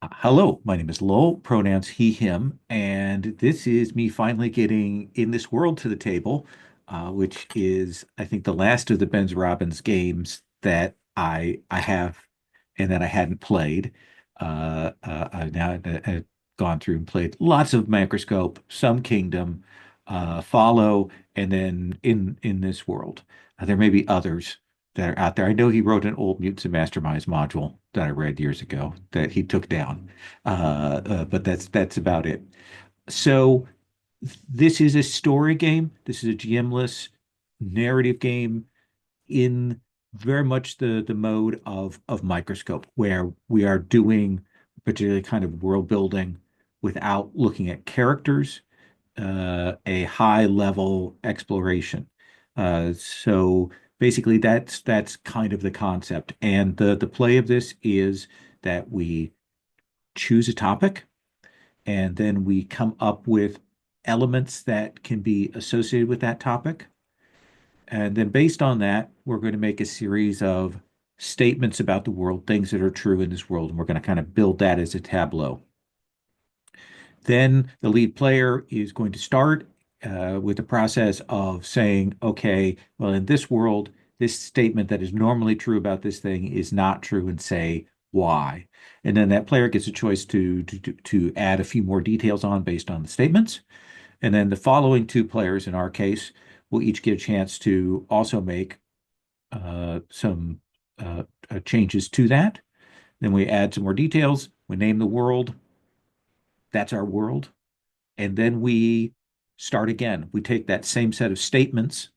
Hello, my name is Lowell, pronouns he, him, and this is me finally getting in this world to the table, which is, I think, the last of the Ben's Robbins games that I have and that I hadn't played. I've gone through and played lots of Microscope, some Kingdom, Follow, and then in this world. There may be others that are out there. I know he wrote an old Mutants and Masterminds module that I read years ago that he took down, but that's about it. So this is a story game. This is a GMless narrative game in very much the mode of Microscope, where we are doing particularly kind of world building without looking at characters, a high level exploration. So basically, that's kind of the concept. And the play of this is that we choose a topic, and then we come up with elements that can be associated with that topic. And then based on that, we're going to make a series of statements about the world, things that are true in this world, and we're going to kind of build that as a tableau. Then the lead player is going to start with the process of saying, okay, well, in this world, this statement that is normally true about this thing is not true, and say why. And then that player gets a choice to add a few more details on based on the statements. And then the following two players, in our case, will each get a chance to also make some changes to that. Then we add some more details. We name the world. That's our world. And then we start again. We take that same set of statements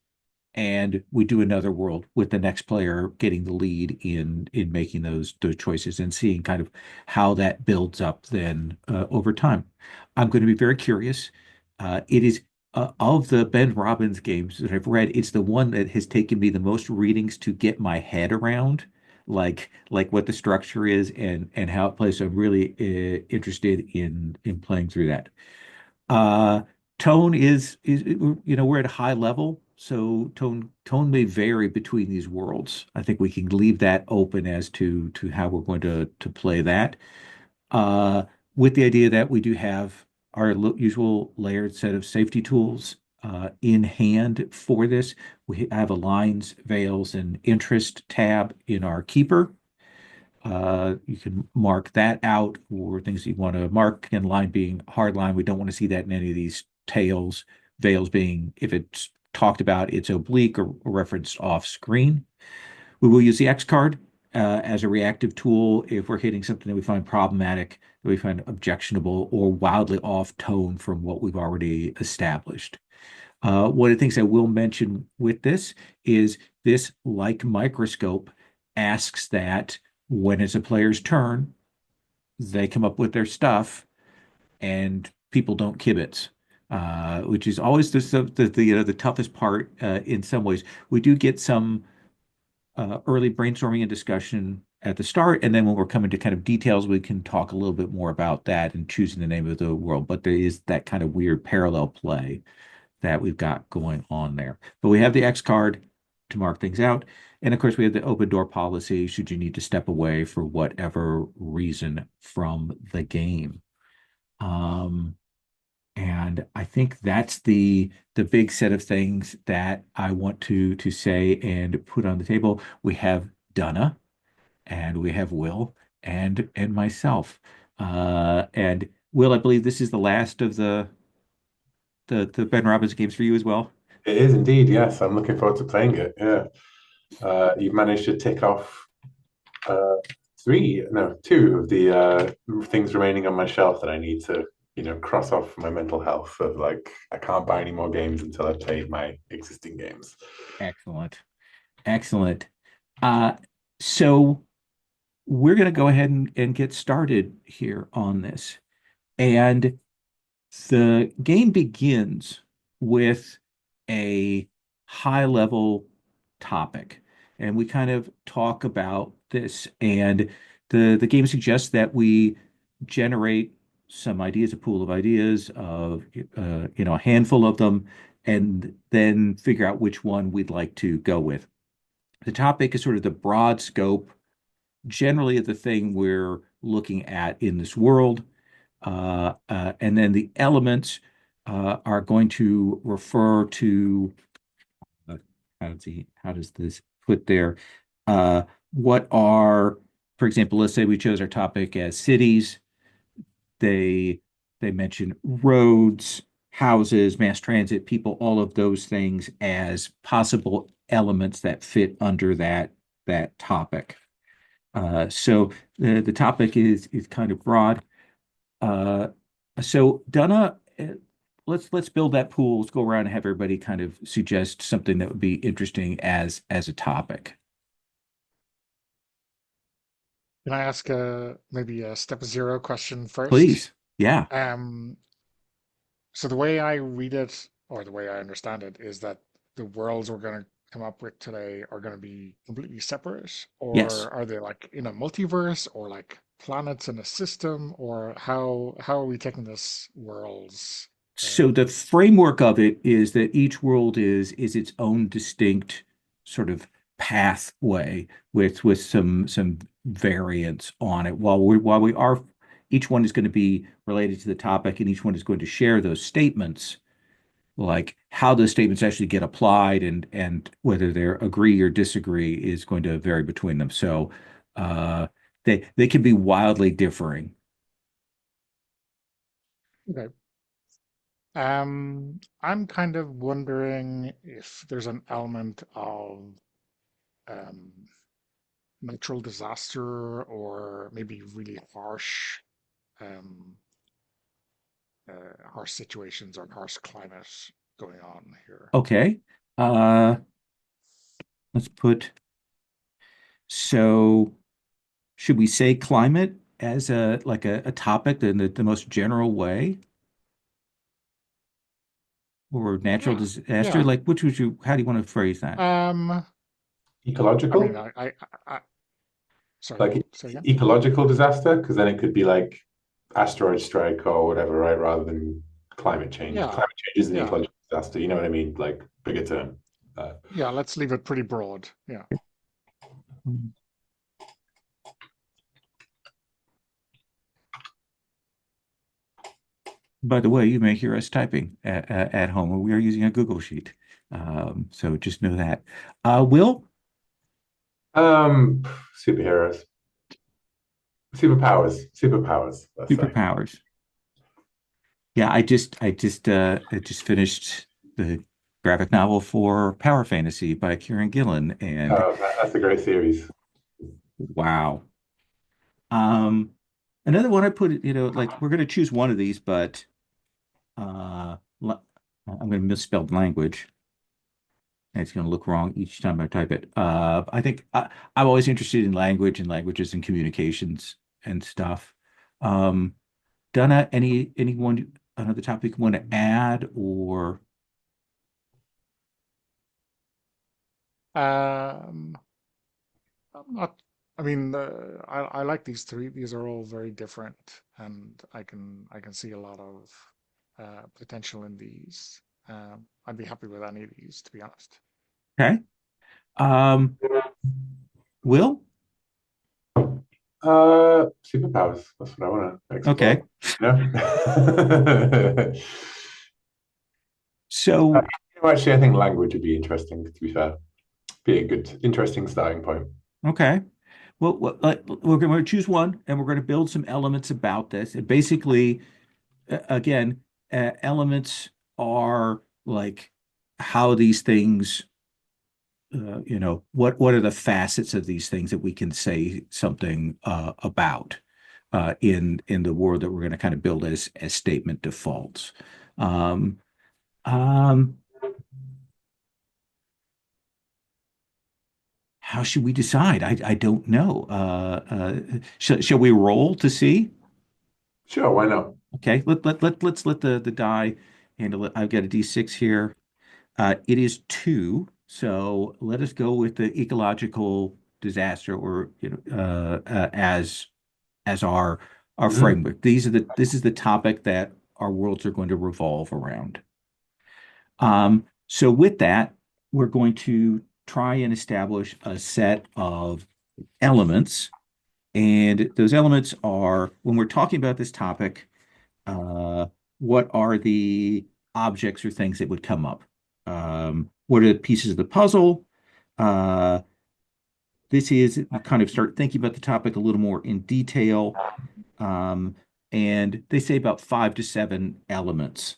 and we do another world with the next player getting the lead in making those choices and seeing kind of how that builds up then over time. I'm going to be very curious. It is of the Ben Robbins games that I've read, it's the one that has taken me the most readings to get my head around, like what the structure is and how it plays. So I'm really interested in playing through that. Uh, Tone is we're at a high level, so tone may vary between these worlds. I think we can leave that open as to how we're going to play that. Uh, with the idea that we do have our usual layered set of safety tools in hand for this. We have a lines, veils, and interest tab in our keeper. You can mark that out or things that you want to mark, and line being hard line. We don't want to see that in any of these tails. Veils being, if it's talked about, it's oblique or referenced off screen. We will use the X card as a reactive tool if we're hitting something that we find problematic, that we find objectionable, or wildly off tone from what we've already established. One of the things I will mention with this is this, like Microscope, asks that when it's a player's turn, they come up with their stuff and people don't kibitz, which is always the toughest part in some ways. We do get some early brainstorming and discussion at the start, and then when we're coming to kind of details, we can talk a little bit more about that and choosing the name of the world. But there is that kind of weird parallel play that we've got going on there. But we have the X card to mark things out. And of course, we have the open door policy should you need to step away for whatever reason from the game. Um, and I think that's the big set of things that I want to say and put on the table. We have Donna and we have Will and myself. And Will, I believe this is the last of the Ben Robbins games for you as well. It is indeed, yes. I'm looking forward to playing it. Yeah. You've managed to tick off three, no, two of the things remaining on my shelf that I need to, cross off for my mental health of like I can't buy any more games until I've played my existing games. Excellent. Excellent. Uh, so we're going to go ahead and get started here on this. And the game begins with a high level topic. And we kind of talk about this. And the game suggests that we generate some ideas, a pool of ideas of a handful of them, and then figure out which one we'd like to go with. The topic is sort of the broad scope, generally the thing we're looking at in this world. And then the elements are going to refer to uh, how does this put there? Uh, what are, for example, let's say we chose our topic as cities. They they mention roads, houses, mass transit, people, all of those things as possible elements that fit under that topic. So the topic is kind of broad. Uh, so Donna, let's build that pool. Let's go around and have everybody kind of suggest something that would be interesting as a topic. Can I ask maybe a step zero question first? Please. Yeah. Um, so the way I read it, or the way I understand it, is that the worlds we're going to come up with today are going to be completely separate, Yes. or are they like in a multiverse, or like planets in a system, or how are we taking this worlds? So Um, the framework of it is that each world is its own distinct sort of pathway with some variants on it. While we are each one is going to be related to the topic, and each one is going to share those statements, like how those statements actually get applied and whether they agree or disagree is going to vary between them. So they can be wildly differing. okay. I'm kind of wondering if there's an element of um, natural disaster or maybe really um, harsh situations or harsh climate going on here. Okay. Uh, let's put so should we say climate as a topic in the most general way, or natural Yeah, disaster? yeah. Like which would you how do you want to phrase that? Um, I mean, Ecological, I sorry, like say again. ecological disaster, because then it could be like asteroid strike or whatever, right? Rather than climate change. Yeah, Climate change is an yeah, ecological disaster. You know what I mean? Like bigger term. Uh, yeah. Let's leave it pretty broad. Yeah. By the way, you may hear us typing at home. We are using a Google Sheet. So just know that. Will, um, superheroes, superpowers. Let's say. superpowers. Yeah, I just finished the graphic novel for Power Fantasy by Kieran Gillen, and That's a great series. wow. Um, Another one I put, like we're gonna choose one of these, but I'm gonna misspell language. And it's gonna look wrong each time I type it. I think I'm always interested in language and languages and communications and stuff. Um, Donna, anyone another topic you want to add or Um, I'm not. I mean, I like these three. These are all very different, and I can see a lot of potential in these. I'd be happy with any of these, to be honest. okay? Um, Will? Superpowers. That's what I want to explore. Okay. You know? So Actually, I think language would be interesting, to be fair. Be a good, interesting starting point. okay. Well, we're going to choose one, and we're going to build some elements about this. And basically, again, elements are like how these things, what are the facets of these things that we can say something about in the word that we're going to kind of build as statement defaults. Um, um, how should we decide? I don't know. Shall we roll to see? Sure, why not? Okay, let's let the die handle it. I've got a D6 here. It is two, so let us go with the ecological disaster, or as our Mhm. framework. This is the topic that our worlds are going to revolve around. So with that, we're going to try and establish a set of elements And those elements are, when we're talking about this topic, uh, what are the objects or things that would come up? What are the pieces of the puzzle? Uh, this is kind of start thinking about the topic a little more in detail. Um, and they say about 5 to 7 elements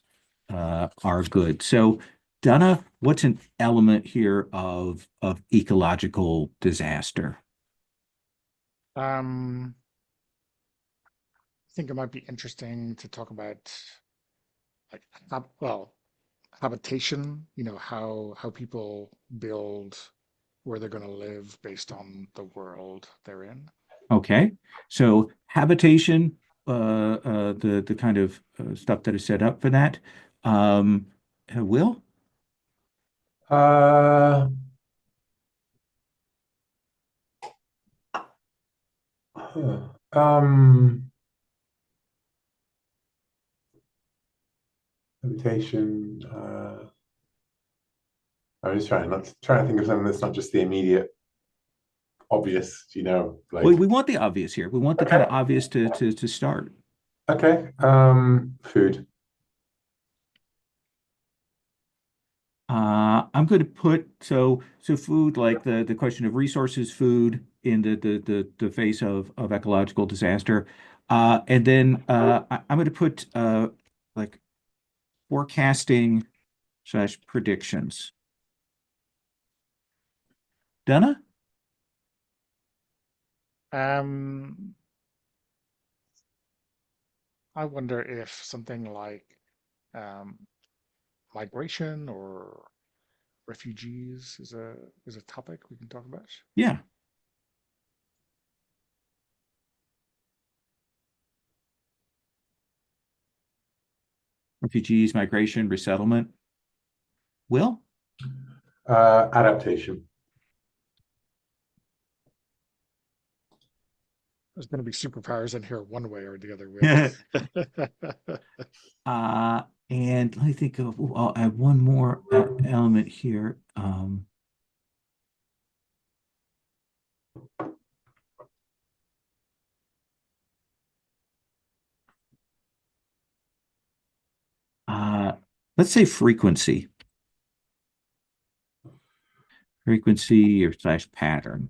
are good. So, Donna, what's an element here of ecological disaster? Um, I think it might be interesting to talk about like well, habitation, how people build where they're going to live based on the world they're in. Okay, so habitation, the kind of stuff that is set up for that. Um, Will? Uh, huh. Meditation. I'm just trying to think of something that's not just the immediate obvious, Well, like we want the obvious here. We want the kind of okay, obvious to start. okay. Food. I'm going to put so food like the question of resources, food in the face of ecological disaster, and then I'm going to put like forecasting slash predictions. Donna? Um, I wonder if something like um, migration or refugees is a topic we can talk about. Yeah, refugees, migration, resettlement. Will? Adaptation. There's going to be superpowers in here one way or the other, Will. And let me think of, I'll add one more element here. Uh, let's say frequency or slash pattern.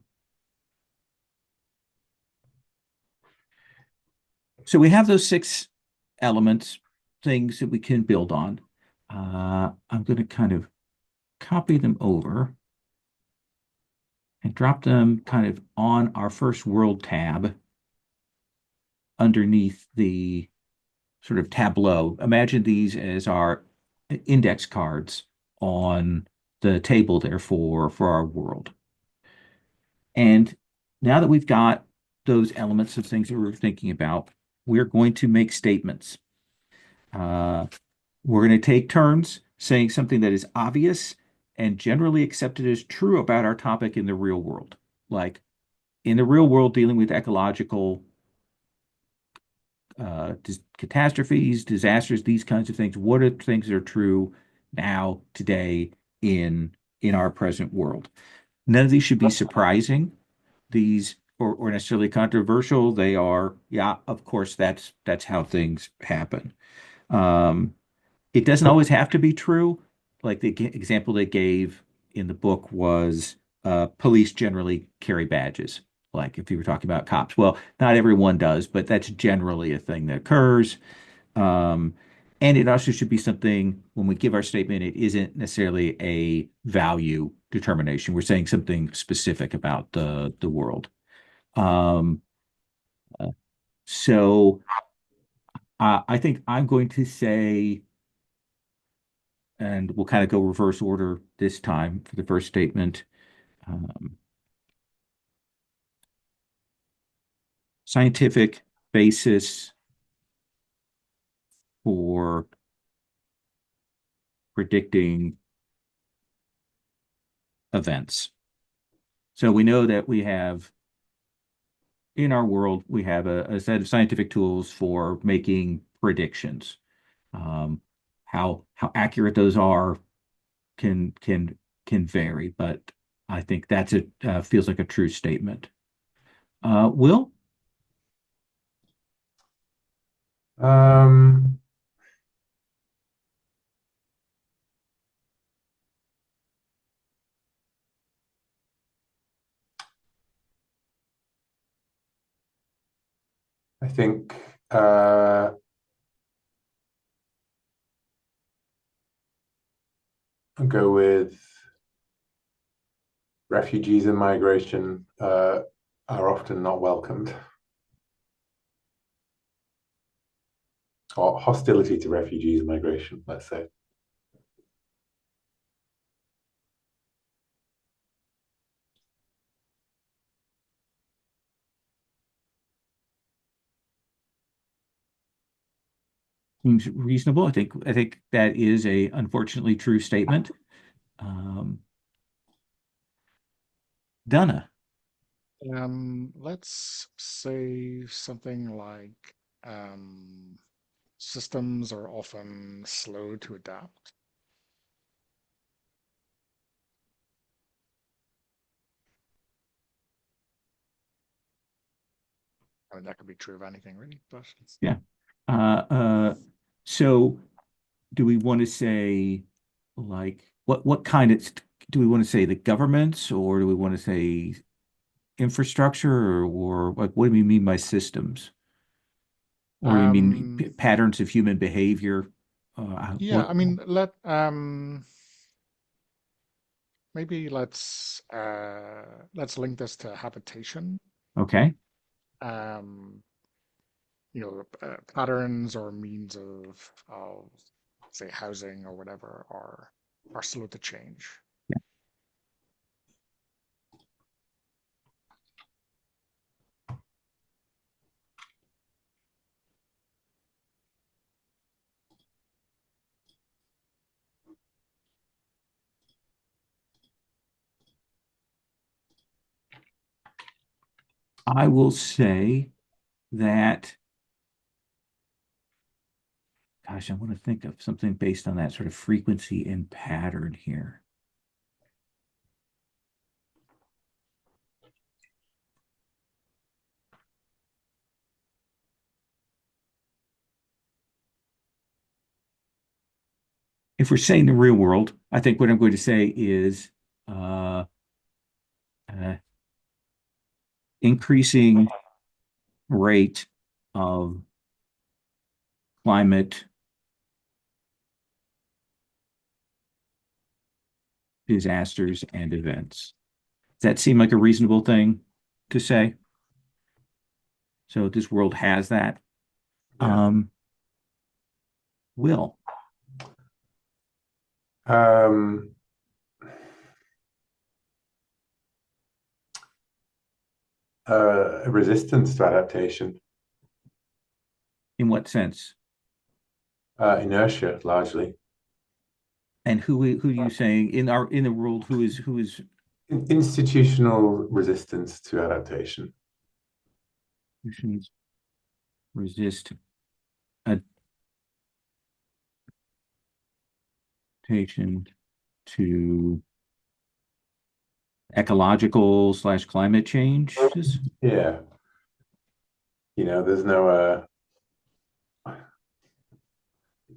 So we have those 6 elements, things that we can build on. I'm going to kind of copy them over and drop them kind of on our first world tab underneath the sort of tableau. Imagine these as our index cards on the table there for our world. And now that we've got those elements of things that we're thinking about, we're going to make statements. Uh, we're going to take turns saying something that is obvious and generally accepted as true about our topic in the real world. Like in the real world, dealing with ecological catastrophes, disasters, these kinds of things. What are things that are true now, today, in our present world? None of these should be surprising. These or necessarily controversial. They are, yeah, of course, that's how things happen. Um, it doesn't always have to be true. Like the example they gave in the book was police generally carry badges. Like if you were talking about cops, well, not everyone does, but that's generally a thing that occurs. Um, and it also should be something when we give our statement, it isn't necessarily a value determination. We're saying something specific about the world. Um, uh, so I think I'm going to say, and we'll kind of go reverse order this time for the first statement. Um, Scientific basis for predicting events. So we know that we have in our world, we have a set of scientific tools for making predictions. Um, how accurate those are can vary, but I think that's a feels like a true statement. Will? Um, I think I'll go with refugees and migration are often not welcomed, or hostility to refugees and migration, let's say. Seems reasonable. I think that is a unfortunately true statement. Um, Donna. Let's say something like systems are often slow to adapt. I mean, that could be true of anything, really, but Yeah. Uh, uh, so do we want to say like what kind of do we want to say the governments or do we want to say infrastructure or like what do we mean by systems? Or you mean um, patterns of human behavior? yeah, What? I mean, maybe let's link this to habitation. Okay. Um, patterns or means of say housing or whatever are slow to change. I will say that, gosh, I want to think of something based on that sort of frequency and pattern here. If we're saying the real world, I think what I'm going to say is uh, uh, increasing rate of climate disasters and events. Does that seem like a reasonable thing to say? So this world has that. Yeah. Um, Will. Um, resistance to adaptation, In what sense? inertia, largely. And who are you saying in the world who is Institutional resistance to adaptation. who resist adaptation to ecological slash climate changes? Yeah. There's no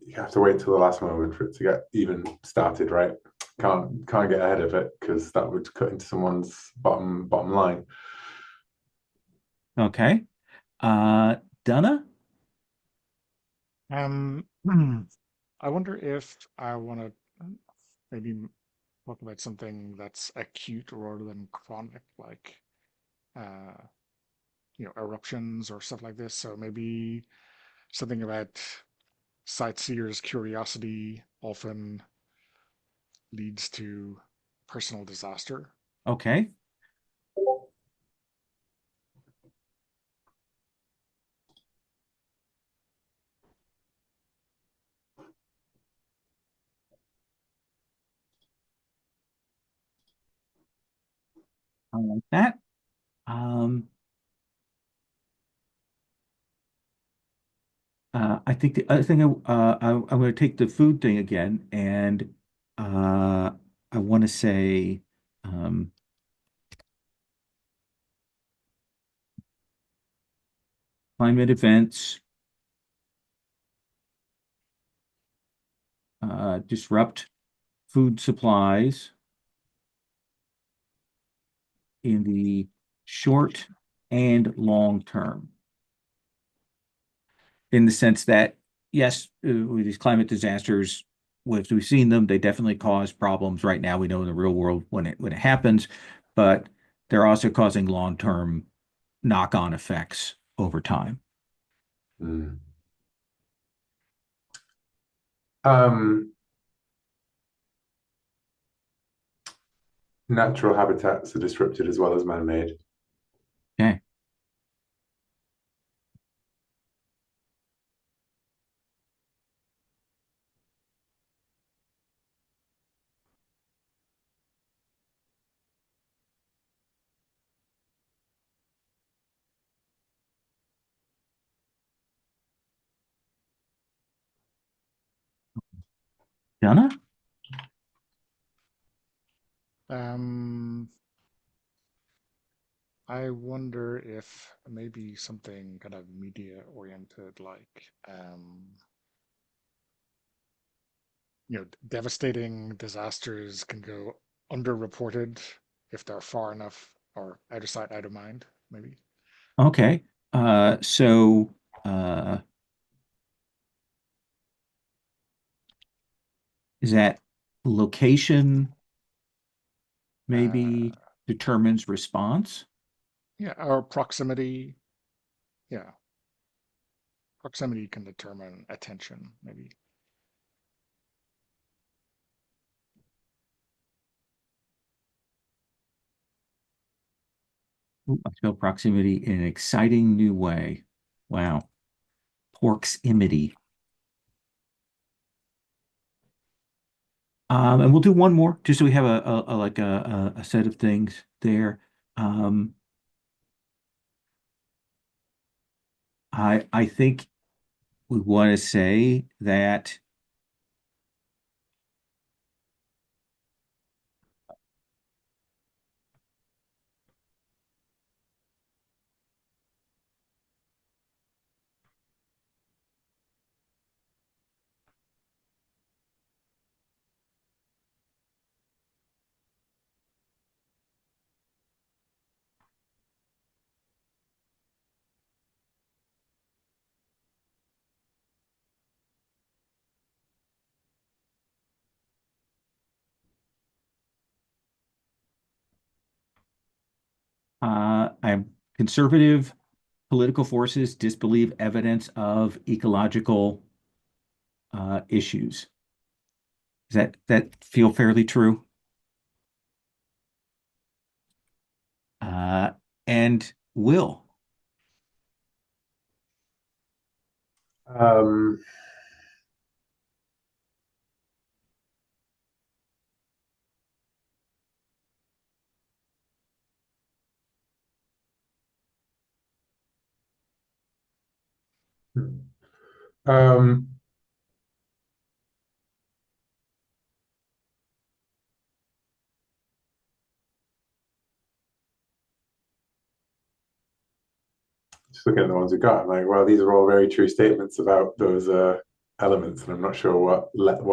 you have to wait till the last moment for it to get even started, right? Can't get ahead of it because that would cut into someone's bottom line. Okay. Donna? Um, I wonder if I want to maybe talk about something that's acute rather than chronic, like uh, eruptions or stuff like this. So maybe something about sightseers' curiosity often leads to personal disaster. Okay. I like that. Um, I think the other thing I'm going to take the food thing again, and I want to say um, climate events disrupt food supplies in the short and long term. In the sense that, yes, with these climate disasters, we've seen them, they definitely cause problems right now. We know in the real world when it happens, but they're also causing long-term knock-on effects over time. Mm. Um, Natural habitats are disrupted as well as man-made. Okay. Donna? Um, I wonder if maybe something kind of media oriented, like devastating disasters can go underreported if they're far enough or out of sight, out of mind, maybe. Okay. So is that location Uh, maybe determines response? yeah, or proximity. Yeah, proximity can determine attention, maybe. Ooh, I feel proximity in an exciting new way. Wow. Proximity. And we'll do one more just so we have a set of things there. Um, I think we want to say that I'm conservative political forces disbelieve evidence of ecological issues. Does that feel fairly true? Uh, and will. Um, um, just looking at the ones we got, I'm like, well, these are all very true statements about those elements, and I'm not sure what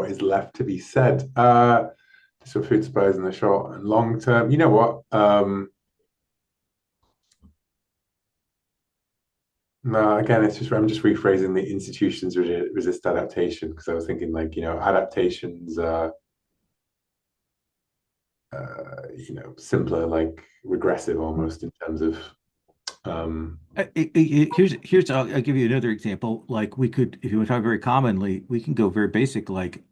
is left to be said. So food supplies in the short and long term. You know what? No, again, it's just I'm just rephrasing the institutions resist adaptation because I was thinking like adaptations simpler, like regressive almost in terms of I'll give you another example. Like we could, if you want to talk very commonly, we can go very basic, like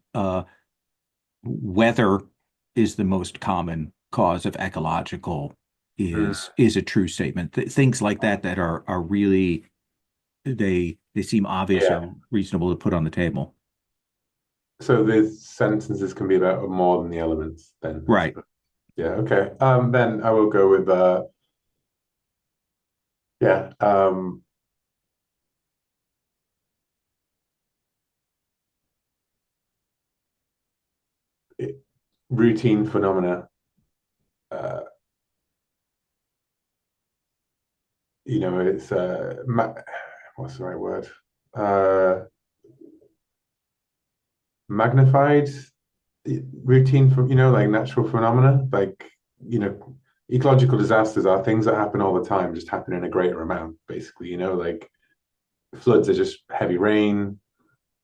weather is the most common cause of ecological mm. is a true statement. Things like that are really they seem obvious Yeah. or reasonable to put on the table. So the sentences can be about more than the elements then, I Right. suppose. Yeah, okay. Then I will go with yeah, routine phenomena. Uh, it's what's the right word? Uh, magnified routine from, like natural phenomena. Like, ecological disasters are things that happen all the time, just happen in a greater amount, basically, like floods are just heavy rain,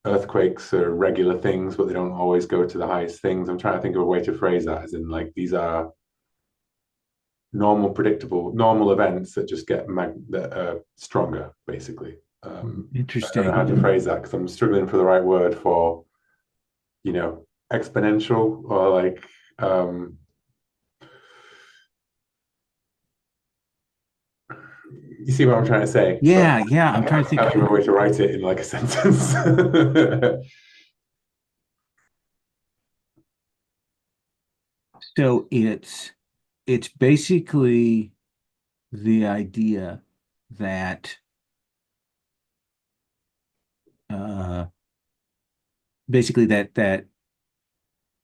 earthquakes are regular things, but they don't always go to the highest things. I'm trying to think of a way to phrase that, as in like these are normal, predictable, normal events that just get that are stronger, basically. I don't know how to Interesting. phrase that because I'm struggling for the right word for, exponential or like, you see what I'm trying to say, but Yeah, yeah. I I'm trying to can't think. think of a way to write it in like a sentence. So it's basically the idea that uh basically that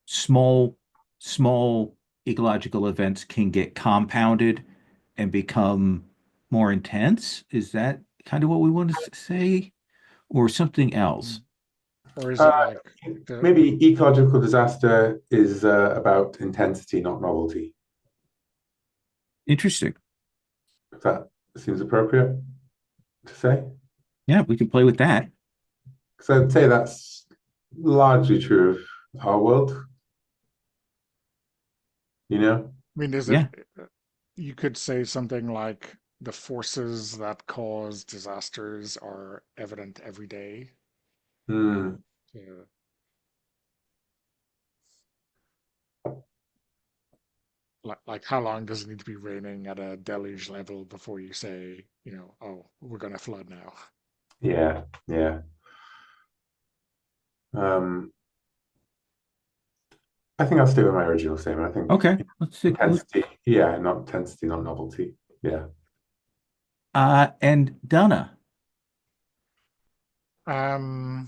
small small ecological events can get compounded and become more intense. Is that kind of what we want to say, or something else? Mm. Or is it uh, like the Maybe ecological disaster is about intensity, not novelty. Interesting. If that seems appropriate to say. Yeah, we can play with that. Because I'd say that's largely true of our world, you know? I mean, is it, Yeah. you could say something like the forces that cause disasters are evident every day. Hmm. Yeah. Like how long does it need to be raining at a deluge level before you say, oh, we're going to flood now? Yeah, yeah. Um, I think I'll stay with my original statement. I think Okay. Let's see. intensity, yeah, not intensity, not novelty. Yeah. And Donna. Um,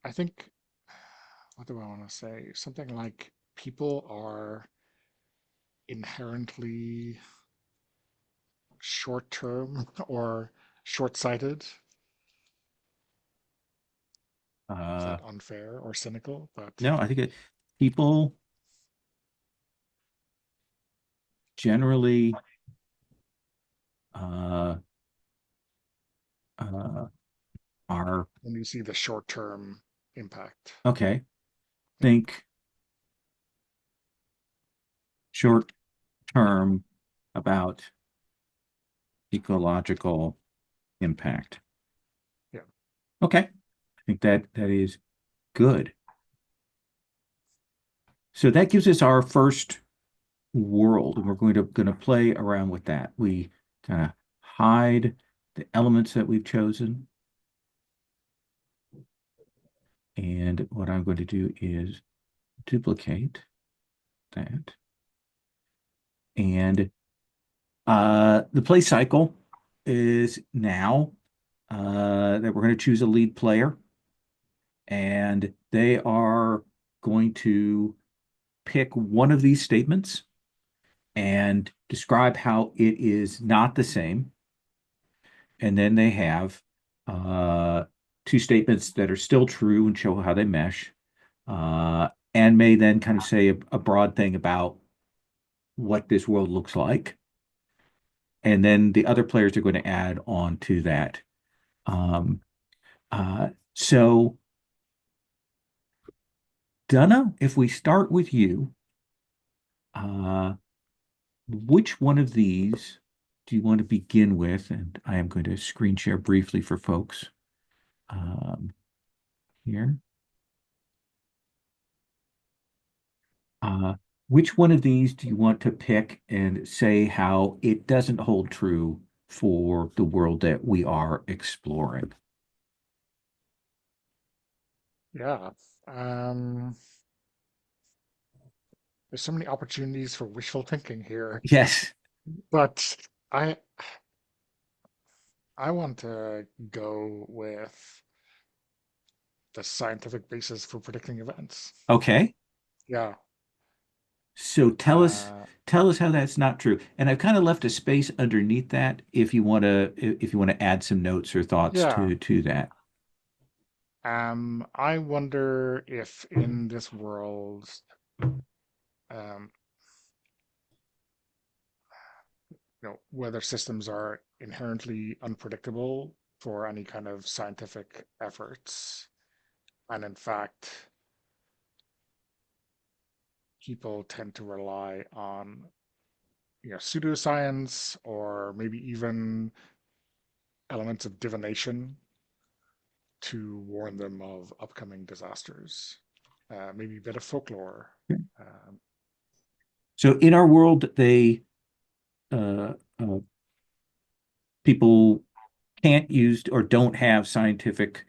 I think, what do I want to say? Something like people are inherently short term or short sighted. Is Uh, that unfair or cynical? But no, I think people generally uh, uh, are when you see the short term impact. okay. Yeah. Think short term about ecological impact. Yeah. Okay. I think that is good. So that gives us our first world, and we're going to play around with that. We kind of hide the elements that we've chosen, and what I'm going to do is duplicate that. And the play cycle is now that we're going to choose a lead player, and they are going to pick one of these statements and describe how it is not the same. And then they have uh, two statements that are still true and show how they mesh, and may then kind of say a broad thing about what this world looks like. And then the other players are going to add on to that. Um, so, Donna, if we start with you, uh, which one of these do you want to begin with? And I am going to screen share briefly for folks um, here. Uh, which one of these do you want to pick and say how it doesn't hold true for the world that we are exploring? Yeah. Um, there's so many opportunities for wishful thinking here, Yes. but I I want to go with the scientific basis for predicting events. Okay. Yeah. So Uh, tell us how that's not true. And I've kind of left a space underneath that if you want to add some notes or thoughts yeah. to that. I wonder if in this world, um, whether systems are inherently unpredictable for any kind of scientific efforts, and in fact, people tend to rely on, pseudoscience or maybe even elements of divination to warn them of upcoming disasters. Maybe a bit of folklore. Um, So in our world, uh, uh, people can't use or don't have scientific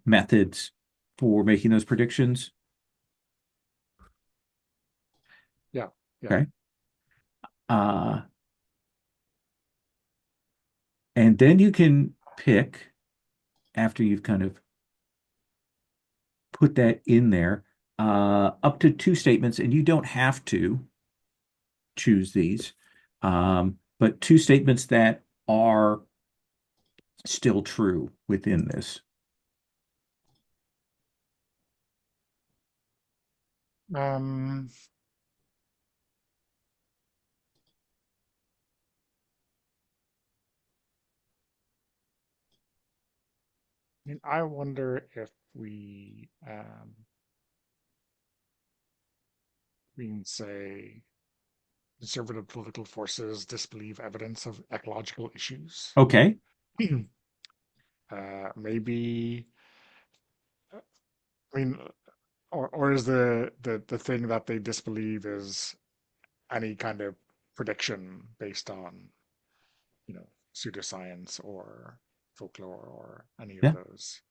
methods for making those predictions. yeah, yeah. Okay. Uh, and then you can pick after you've kind of put that in there, up to two statements, and you don't have to choose these, but two statements that are still true within this. Um, I mean, I wonder if we can say conservative political forces disbelieve evidence of ecological issues. Okay. Maybe, I mean, or is the thing that they disbelieve is any kind of prediction based on, pseudoscience or folklore or any of Yeah. those,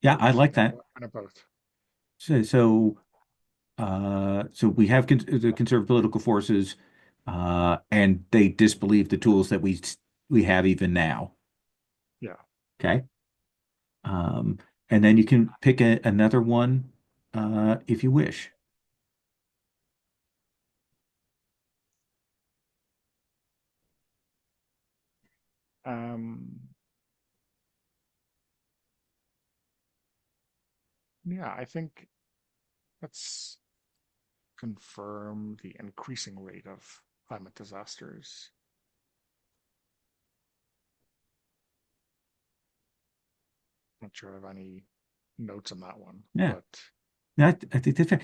Yeah, I like kind that. of both. So we have the conservative political forces, and they disbelieve the tools that we have even now. Yeah. Okay. Um, and then you can pick another one, if you wish. Um, yeah, I think let's confirm the increasing rate of climate disasters. Not sure I have any notes on that one, Yeah. but I think that's fair.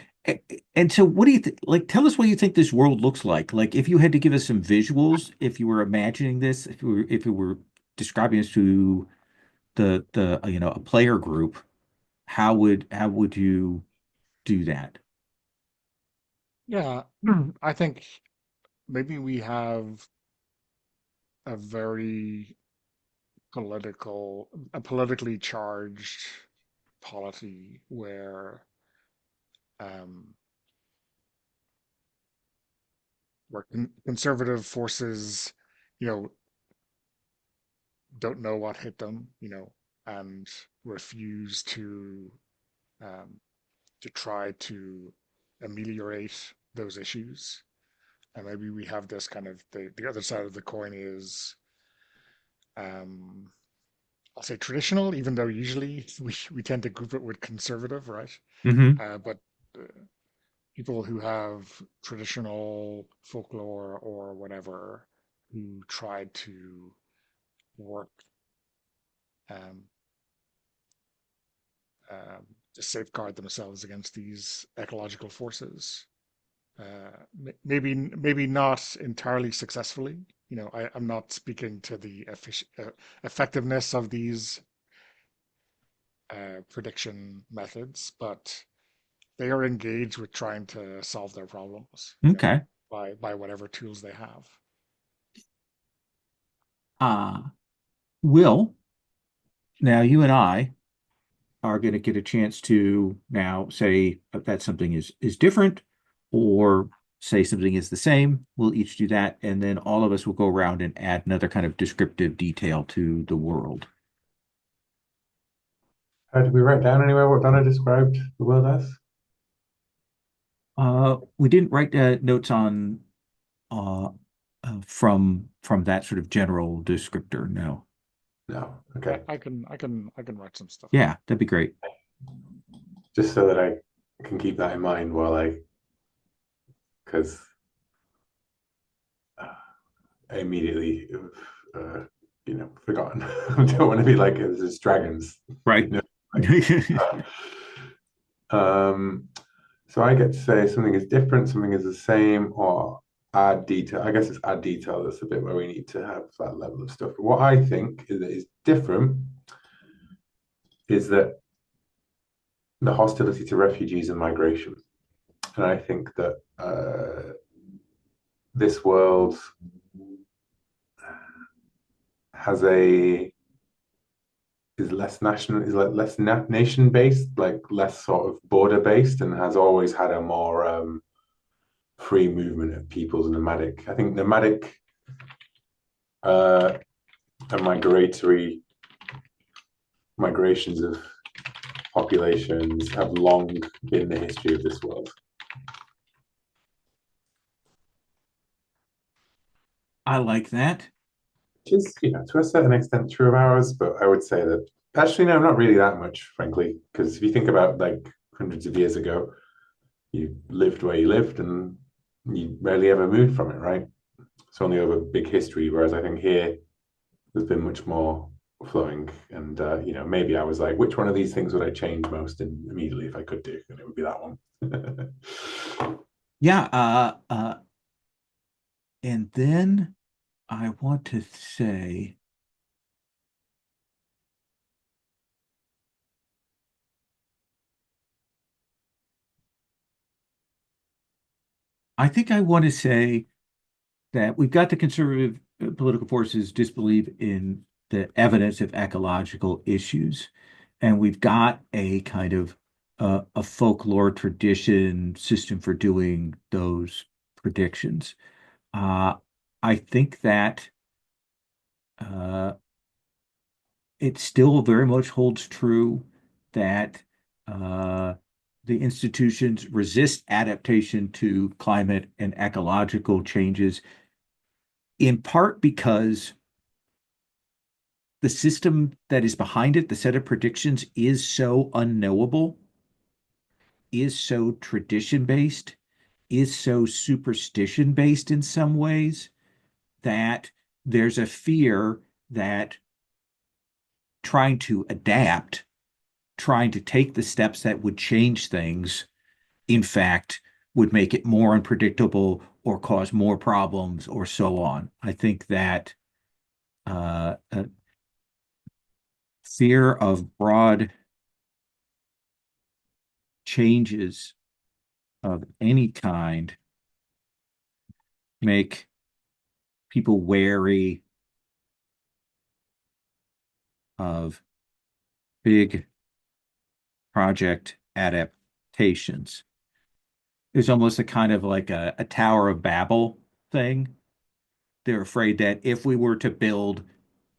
And so what do you think? Like, tell us what you think this world looks like. Like, if you had to give us some visuals, if you were imagining this, if you were describing this to the a player group, how would you do that? yeah, I think maybe we have a very politically charged polity um, where conservative forces, you know, don't know what hit them, and refuse um, to try to ameliorate those issues. And maybe we have this kind of the other side of the coin is um, I'll say traditional, even though usually we tend to group it with conservative, right? Hmm. But uh, people who have traditional folklore or whatever who tried to work um, to safeguard themselves against these ecological forces. Maybe not entirely successfully. I'm not speaking to the effectiveness of these prediction methods, but they are engaged with trying to solve their problems, Okay. by whatever tools they have. Uh, Will, now you and I are going to get a chance to now say that something is different or say something is the same. We'll each do that, and then all of us will go around and add another kind of descriptive detail to the world. Did we write down anywhere what Donna described the world as? We didn't write notes on uh, from that sort of general descriptor. No. No. I, Okay. I can I can I can write some stuff down. Yeah, that'd be great. Just so that I can keep that in mind while because I immediately, uh, forgotten. I don't want to be like there's dragons, Right. like. Um, so I get to say something is different, something is the same, or add detail. I guess it's add detail. That's a bit where we need to have that level of stuff. What I think is different is that the hostility to refugees and migration. And I think that this world has a is less national is like less nation based, like less sort of border based, and has always had a more free movement of peoples. Nomadic. I think nomadic uh, and migrations of populations have long been the history of this world. I like that. Which is, to a certain extent true of ours, but I would say that actually, no, not really that much, frankly, because if you think about like hundreds of years ago, you lived where you lived and you rarely ever moved from it, right? It's only over big history, whereas I think here there's been much more flowing. And maybe I was like, which one of these things would I change most and immediately if I could do? And it would be that one. Yeah, and then I want to say, I think I want to say that we've got the conservative political forces disbelieve in the evidence of ecological issues, and we've got a kind of a folklore tradition system for doing those predictions. Uh, I think that uh, it still very much holds true that uh, the institutions resist adaptation to climate and ecological changes, in part because the system that is behind it, the set of predictions, is so unknowable, is so tradition based, is so superstition based in some ways that there's a fear that trying to adapt, trying to take the steps that would change things, in fact, would make it more unpredictable or cause more problems or so on. I think that fear of broad changes of any kind make people wary of big project adaptations. There's almost a kind of like a Tower of Babel thing. They're afraid that if we were to build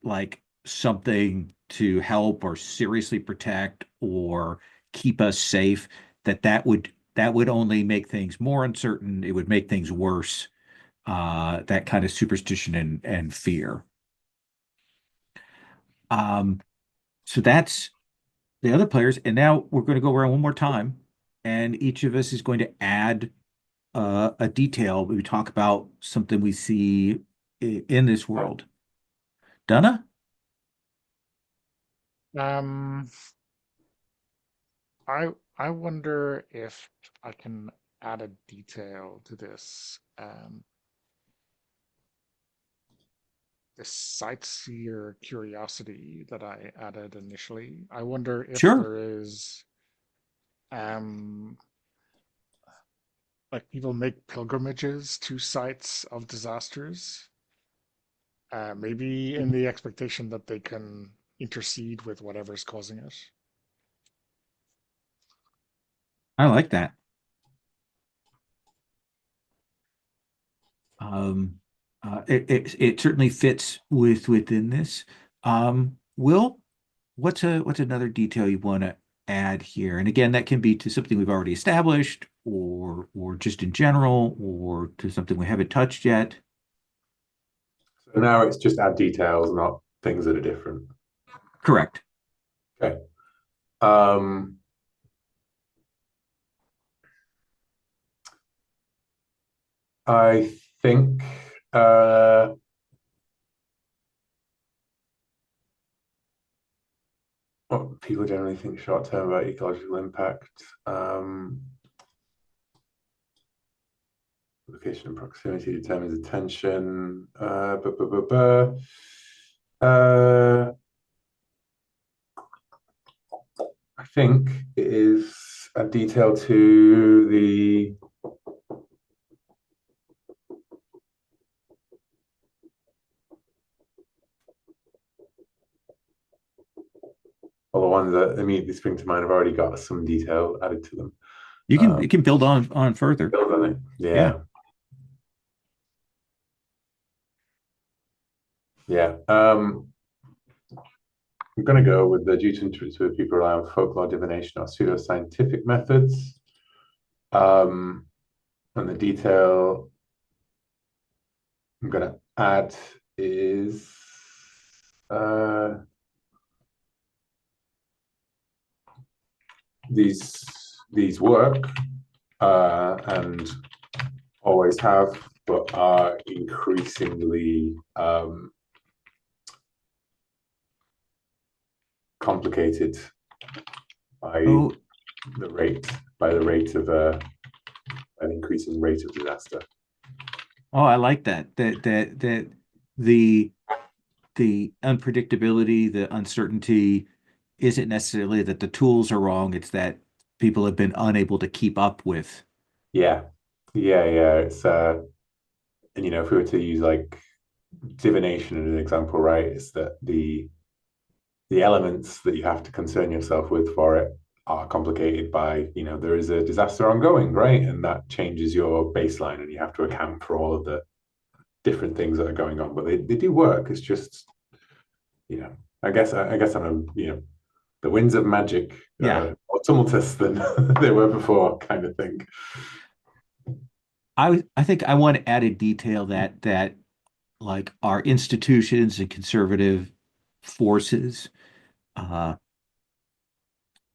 like something to help or seriously protect or keep us safe, that would only make things more uncertain. It would make things worse. That kind of superstition and fear. Um, so that's the other players. And now we're going to go around one more time, and each of us is going to add a detail. We talk about something we see in this world. Donna? Um, I I wonder if I can add a detail to this. This sightseer curiosity that I added initially. I wonder if Sure. there is um like people make pilgrimages to sites of disasters, maybe in the expectation that they can intercede with whatever's causing it. I like that. Um, it certainly fits within this. Will, what's another detail you want to add here? And again, that can be to something we've already established, or just in general, or to something we haven't touched yet? So now it's just add details, not things that are different. Correct. Okay. Um, I think what people generally think short term about ecological impact. Location and proximity determines attention. I think it is a detail to the well, the ones that immediately spring to mind have already got some detail added to them. You can build on further. Build on it. Yeah. Yeah. Yeah. I'm going to go with the due to interest with people rely on folklore, divination, or pseudoscientific methods. And the detail I'm going to add is these work and always have, but are increasingly complicated by Oh, the rate of an increasing rate of disaster. oh, I like that. That the the unpredictability, the uncertainty isn't necessarily that the tools are wrong, it's that people have been unable to keep up with. Yeah, yeah. It's and if we were to use like divination as an example, right? It's that the elements that you have to concern yourself with for it are complicated by, there is a disaster ongoing, right? And that changes your baseline and you have to account for all of the different things that are going on. But they do work. It's just, I guess I'm the winds of magic Yeah. more tumultuous than they were before, kind of thing. I think I want to add a detail that like our institutions and conservative forces uh,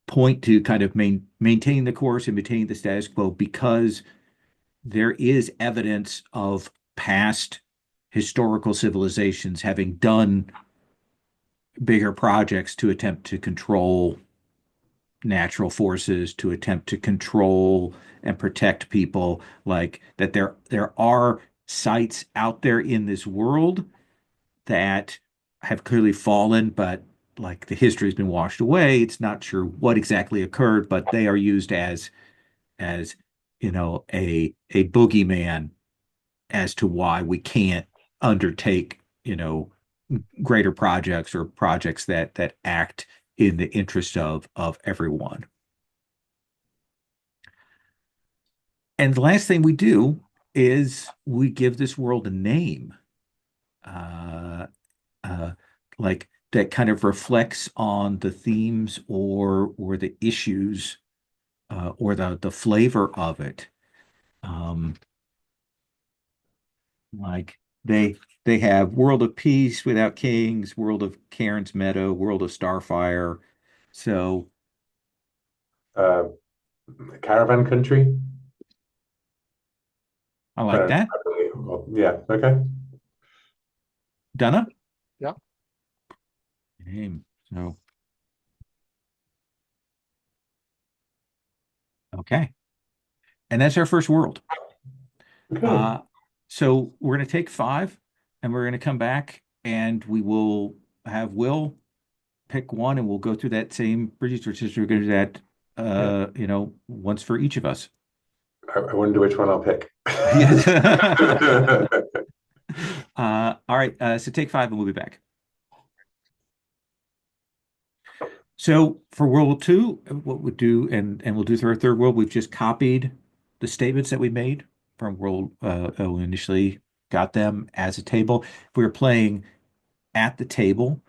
point to kind of maintain the course and maintain the status quo because there is evidence of past historical civilizations having done bigger projects to attempt to control natural forces, to attempt to control and protect people, like that there are sites out there in this world that have clearly fallen, but like the history has been washed away. It's not sure what exactly occurred, but they are used as a boogeyman as to why we can't undertake greater projects or projects that act in the interest of everyone. And the last thing we do is we give this world a name, uh, uh, like that kind of reflects on the themes or the issues or the flavor of it. Um, like they have World of Peace without kings, World of Cairns Meadow, World of Starfire. So Uh, Caravan country. I like that. Well, yeah. Okay. Donna? Yeah. Name. So okay. And that's our first world. Okay. Uh, so we're going to take five and we're going to come back and we will have Will pick one and we'll go through that same research history. We're going to do that, Yeah. once for each of us. I wonder which one I'll pick. Yes. All right. So take five and we'll be back. So for World Two, what we'll do, and we'll do for our third world, we've just copied the statements that we made from World we initially got them as a table. If we were playing at the table,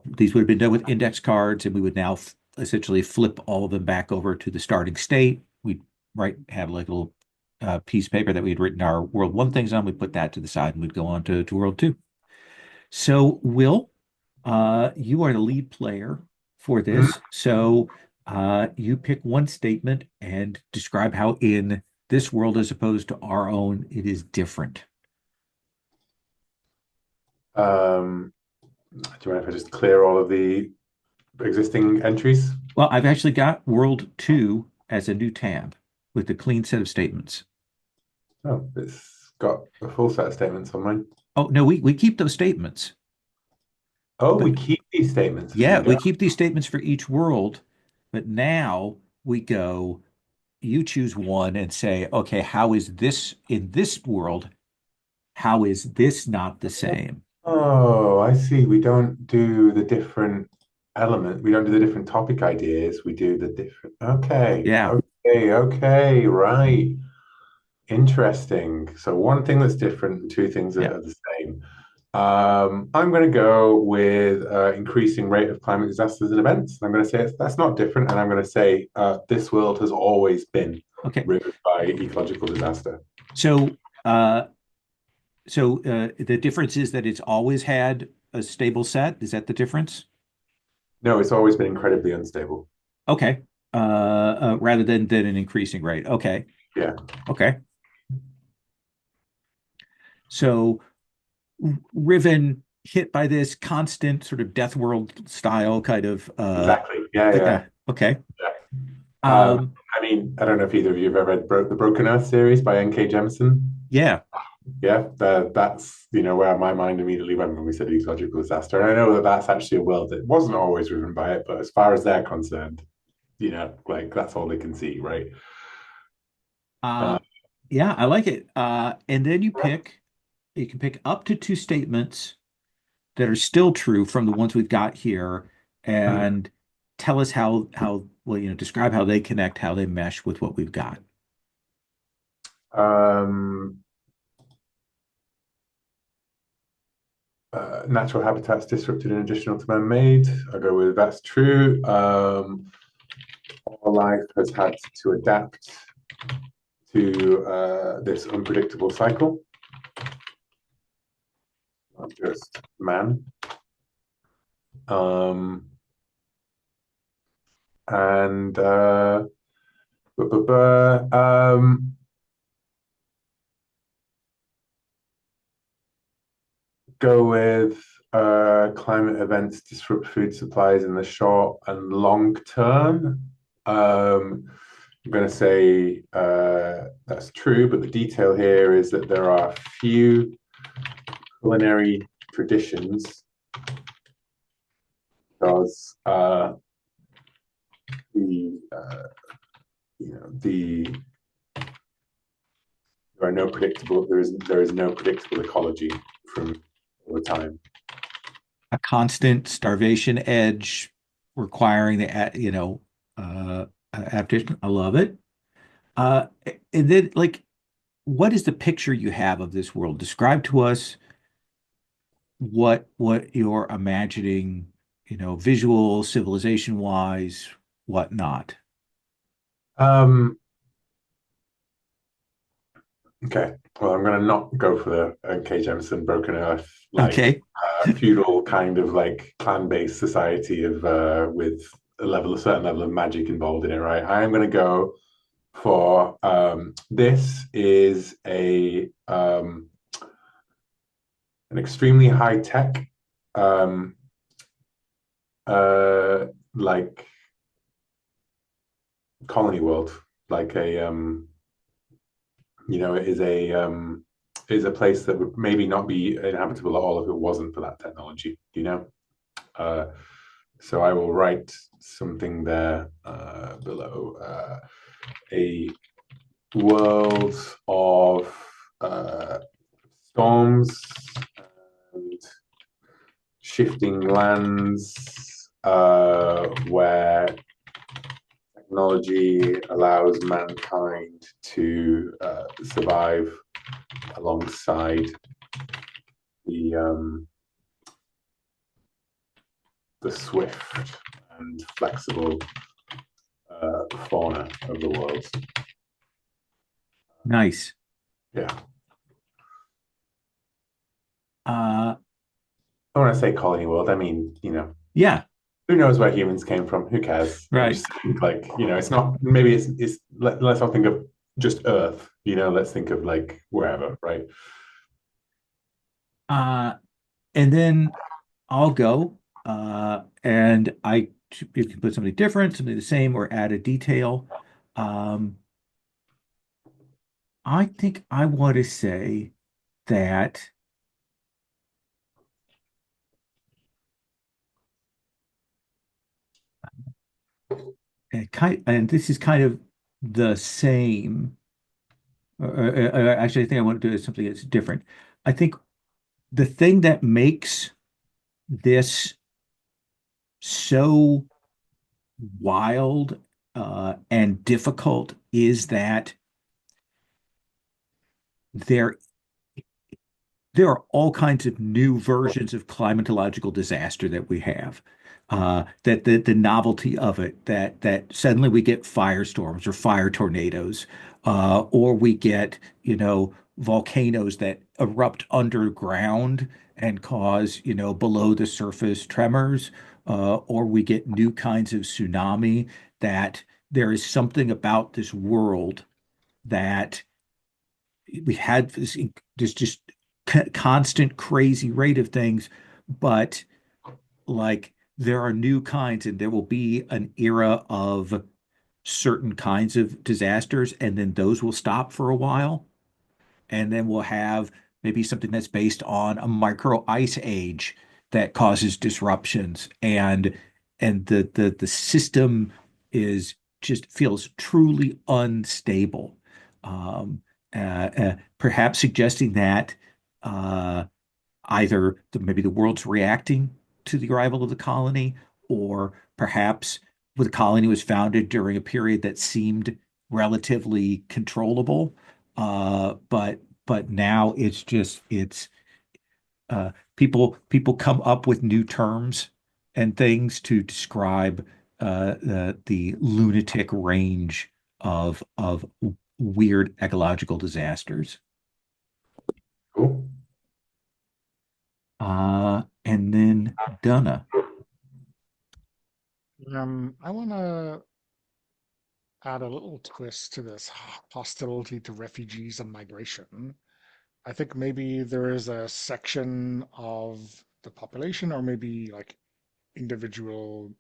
these would have been done with index cards, and we would now essentially flip all of them back over to the starting state. We'd have like a little piece of paper that we had written our world one things on. We put that to the side and we'd go on to world two. So, Will, you are the lead player for Mhm. this. So, you pick one statement and describe how in this world, as opposed to our own, it is different. Do you mind if I just clear all of the existing entries? Well, I've actually got world two as a new tab with a clean set of statements. Oh, it's got a full set of statements on mine. Oh, no, we keep those statements. Oh, But we keep these statements as yeah, we go. we keep these statements for each world. But now we go, you choose one and say, okay, how is this in this world? How is this not the same? Oh, I see. We don't do the different element. We don't do the different topic ideas. We do the different. Okay. Yeah. Okay. Okay. Right. Interesting. So one thing that's different and two things that Yeah. are the same. I'm going to go with increasing rate of climate disasters and events. I'm going to say that's not different, and I'm going to say this world has always been Okay. riven by ecological disaster. So, the difference is that it's always had a stable set. Is that the difference? No, it's always been incredibly unstable. Okay. Rather than an increasing rate. Okay. Yeah, Okay. So, Riven hit by this constant sort of Death World style kind of exactly. Yeah, yeah, okay. yeah. Um, I mean, I don't know if either of you have ever read the Broken Earth series by N.K. Jemisin. yeah. Yeah, that's where my mind immediately went when we said ecological disaster. And I know that that's actually a world that wasn't always driven by it, but as far as they're concerned, like that's all they can see, right? Uh, Uh, yeah, I like it. And then you can pick up to two statements that are still true from the ones we've got here and tell us well, describe how they connect, how they mesh with what we've got. um, Natural habitats disrupted and additional to man-made. I go with that's true. All life has had to adapt to this unpredictable cycle, not just man. Um, and go with climate events disrupt food supplies in the short and long term. I'm going to say that's true, but the detail here is that there are few culinary traditions because the the there is no predictable ecology from all the time. A constant starvation edge requiring adaptation. I love it. Uh, and then like, what is the picture you have of this world? Describe to us what you're imagining, visual, civilization wise, whatnot. Um, okay, well, I'm going to not go for the N.K. Jemisin Broken Earth Okay. feudal kind of like clan-based society of with a certain level of magic involved in it, right? I am going to go for this is an extremely high tech um, like colony world, like it is a place that would maybe not be inhabitable at all if it wasn't for that technology, uh, so I will write something there below a world of storms and shifting lands where technology allows mankind to survive alongside the the swift and flexible fauna of the world. Nice. Yeah. Uh, I want to say colony world. I mean, yeah, who knows where humans came from? Who cares? I right. just think like, it's not, maybe let's not think of just Earth, let's think of like wherever, right? Uh, and then I'll go, and you can put something different, something the same, or add a detail. Um, I think I want to say that and this is kind of the same. Actually, I think I want to do something that's different. I think the thing that makes this so wild and difficult is that there there are all kinds of new versions of climatological disaster that we have. That the novelty of it, that suddenly we get firestorms or fire tornadoes, or we get, volcanoes that erupt underground and cause, below the surface tremors, or we get new kinds of tsunami, that there is something about this world that we had this just constant crazy rate of things, but like there are new kinds, and there will be an era of certain kinds of disasters, and then those will stop for a while, and then we'll have maybe something that's based on a micro ice age that causes disruptions, and the system is just feels truly unstable. Perhaps suggesting that uh, either maybe the world's reacting to the arrival of the colony, or perhaps the colony was founded during a period that seemed relatively controllable, but now it's people come up with new terms and things to describe the lunatic range of weird ecological disasters. Cool. And then Donna. I want to add a little twist to this hostility to refugees and migration. I think maybe there is a section of the population, or maybe like individual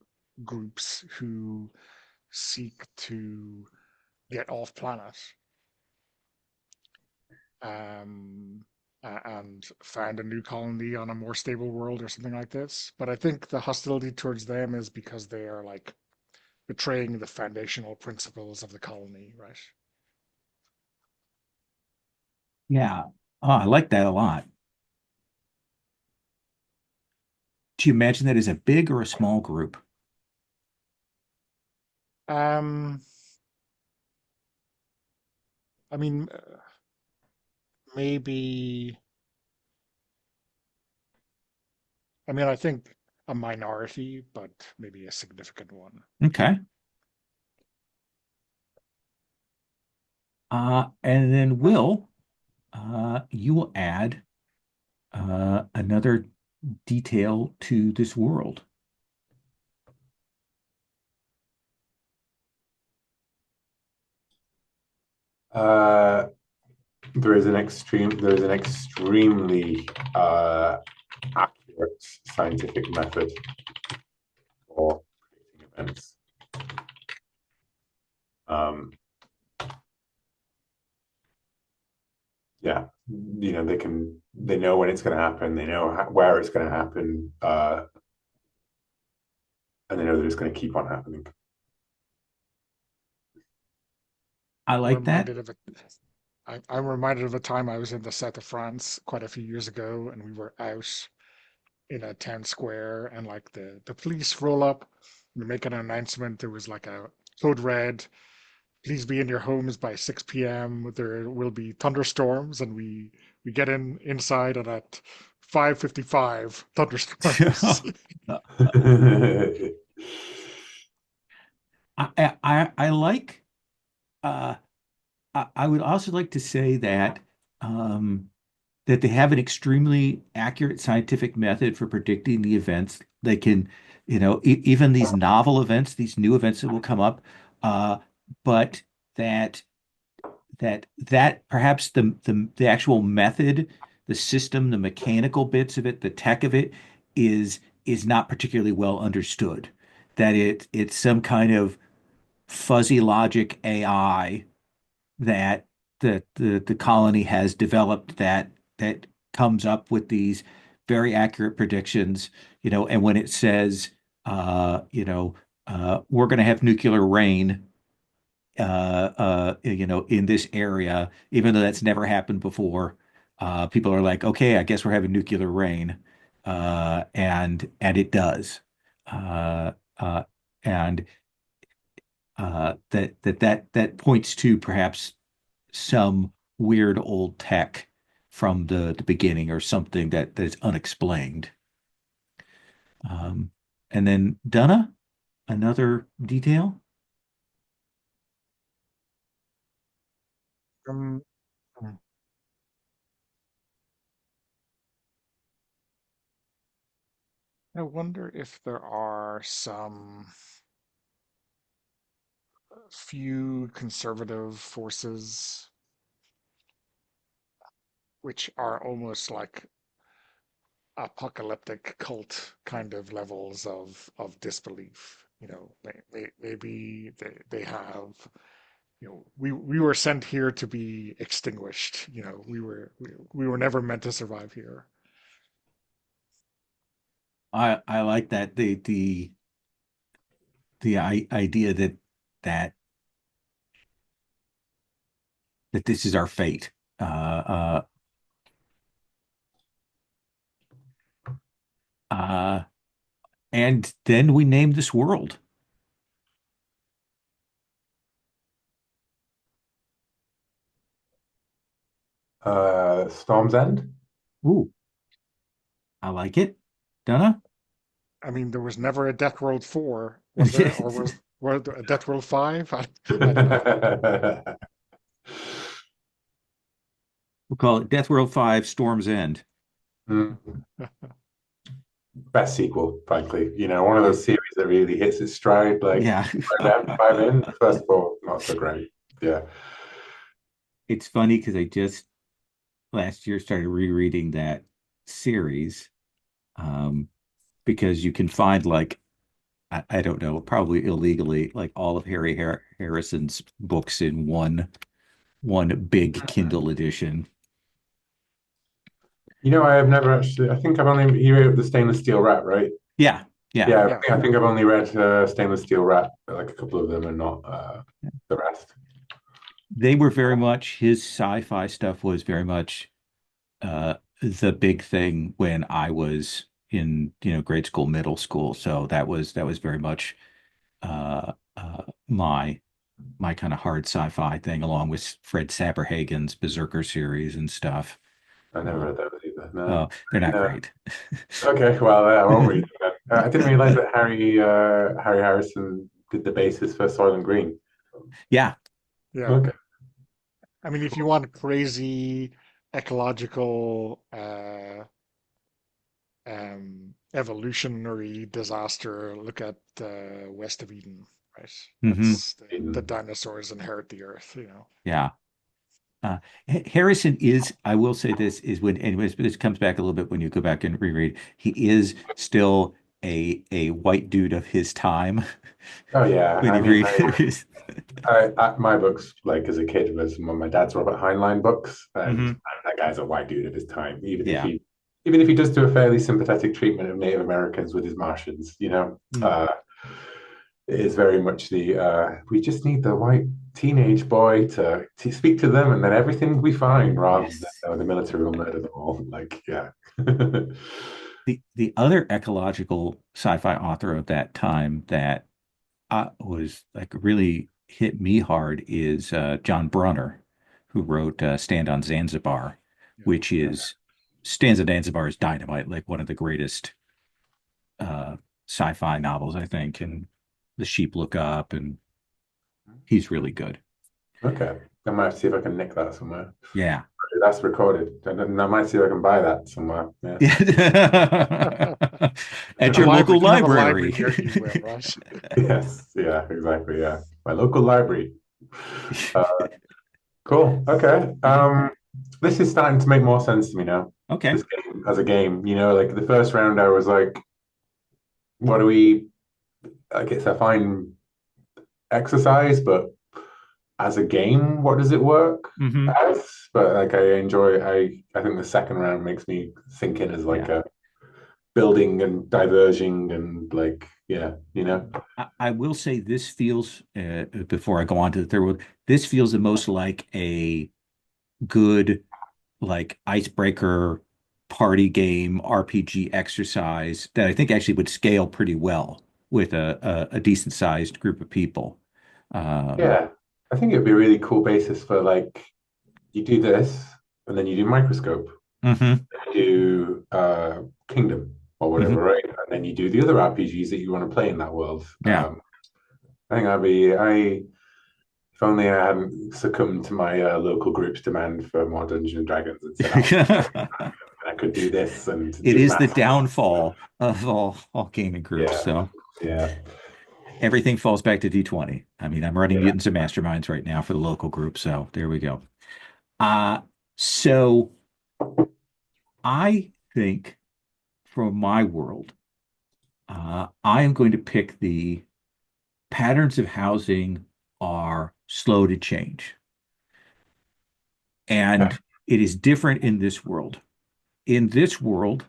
groups who seek to get off planet, um, and find a new colony on a more stable world or something like this. But I think the hostility towards them is because they are like betraying the foundational principles of the colony, right? Yeah. Oh, I like that a lot. Do you imagine that as a big or a small group? Um, I mean, maybe, I think a minority, but maybe a significant one. Okay. And then Will, you will add another detail to this world. Uh, there is an extremely accurate scientific method for predicting events. Um, yeah, they know when it's going to happen, they know where it's going to happen, and they know that it's going to keep on happening. I I'm like that. reminded of a, I'm reminded of a time I was in the south of France quite a few years ago, and we were out in a town square, and like the police roll up and make an announcement. There was like a code red, please be in your homes by 6 p.m. There will be thunderstorms, and we get inside, and at 5:55 thunderstorms. I like uh I would also like to say um, that they have an extremely accurate scientific method for predicting the events. They can, even these novel events, these new events that will come up, uh, but that that perhaps the actual method, the system, the mechanical bits of it, the tech of it is not particularly well understood. That it's some kind of fuzzy logic AI that the colony has developed that comes up with these very accurate predictions, and when it says, we're going to have nuclear rain, in this area, even though that's never happened before, people are like, okay, I guess we're having nuclear rain, and it does, uh, uh, and that points to perhaps some weird old tech from the beginning or something that's unexplained. Um, and then Donna, another detail. Um, I wonder if there are some few conservative forces which are almost like apocalyptic cult kind of levels of disbelief. Maybe they have, we were sent here to be extinguished. We were never meant to survive here. I like that the idea that that this is our fate. Uh, uh, and then we name this world. Storm's End. Ooh, I like it. Donna? I mean, there was never a Death World 4, was there? Or was there a Death World 5? I don't know. We'll call it Death World 5 Storm's End. Mm. Best sequel, frankly. One of those series that really hits its stride, like Yeah. five in. First of all, not so great. Yeah. It's funny because I just last year started rereading that series, um, because you can find like I don't know, probably illegally, like all of Harrison's books in one big Kindle edition. I have never actually. I think I've only you wrote the Stainless Steel Rat, right? Yeah, yeah. Yeah, Yeah. I think I've only read Stainless Steel Rat, like a couple of them, and not the rest. They were very much his sci-fi stuff was very much the big thing when I was in, grade school, middle school. So that was very much my kind of hard sci-fi thing, along with Fred Saberhagen's Berserker series and stuff. I never Uh, read those either. No. oh, they're not No. great. Okay, well, I won't read them then. I didn't realize that Harry Harrison did the basis for Soylent Green. Yeah. Yeah. Okay. I mean, if you want crazy ecological evolutionary disaster, look at West of Eden, right? Hmm. That's the dinosaurs inherit the earth. Yeah. Harrison is, I will say this, is when, anyways, but this comes back a little bit when you go back and reread. He is still a white dude of his time Oh yeah, when I you mean, read his. my books, like as a kid, was one of my dad's Robert Heinlein books, and Hmm. that guy's a white dude of his time. Yeah. Even if he does do a fairly sympathetic treatment of Native Americans with his Martians, Mm. it is very much the we just need the white teenage boy to speak to them, and then everything will be fine, rather than Yes. the military will murder them all. Like, yeah. The other ecological sci-fi author of that time that was like really hit me hard is John Brunner, who wrote Stand on Zanzibar, Yeah. which is Stand on Zanzibar is dynamite, like one of the greatest uh, sci-fi novels, I think. And The Sheep Look Up, and he's really good. Okay. I might see if I can nick that somewhere. Yeah. That's recorded. And I might see if I can buy that somewhere. Yeah. Yeah. At A your library. local You have a library library. near you, Will, right? Yes. Yeah, exactly. Yeah. My local library. Uh, cool. Okay. This is starting to make more sense to me now. Okay. This game as a game, like the first round, I was like, what do we, like, it's a fine exercise, but as a game, what does it work Hmm. as? But like, I think the second round makes me think it as like Yeah. a building and diverging and like, yeah, I will say this feels, before I go on to the third one, this feels the most like a good, like icebreaker party game RPG exercise that I think actually would scale pretty well with a decent sized group of people. Um, Yeah. I think it'd be a really cool basis for like you do this and then you do microscope, mhm, you do kingdom or mhm. whatever, right? And then you do the other RPGs that you want to play in that world. Yeah. I think that'd be I if only I hadn't succumbed to my local group's demand for more Dungeons and Dragons and said I could do this and It do is the math. downfall of all gaming groups. Yeah, So yeah, everything falls back to D20. I mean, I'm running yeah. Mutants and Masterminds right now for the local group. So there we go. Uh, so I think for my world, I am going to pick the patterns of housing are slow to change. And it is different in this world. In this world,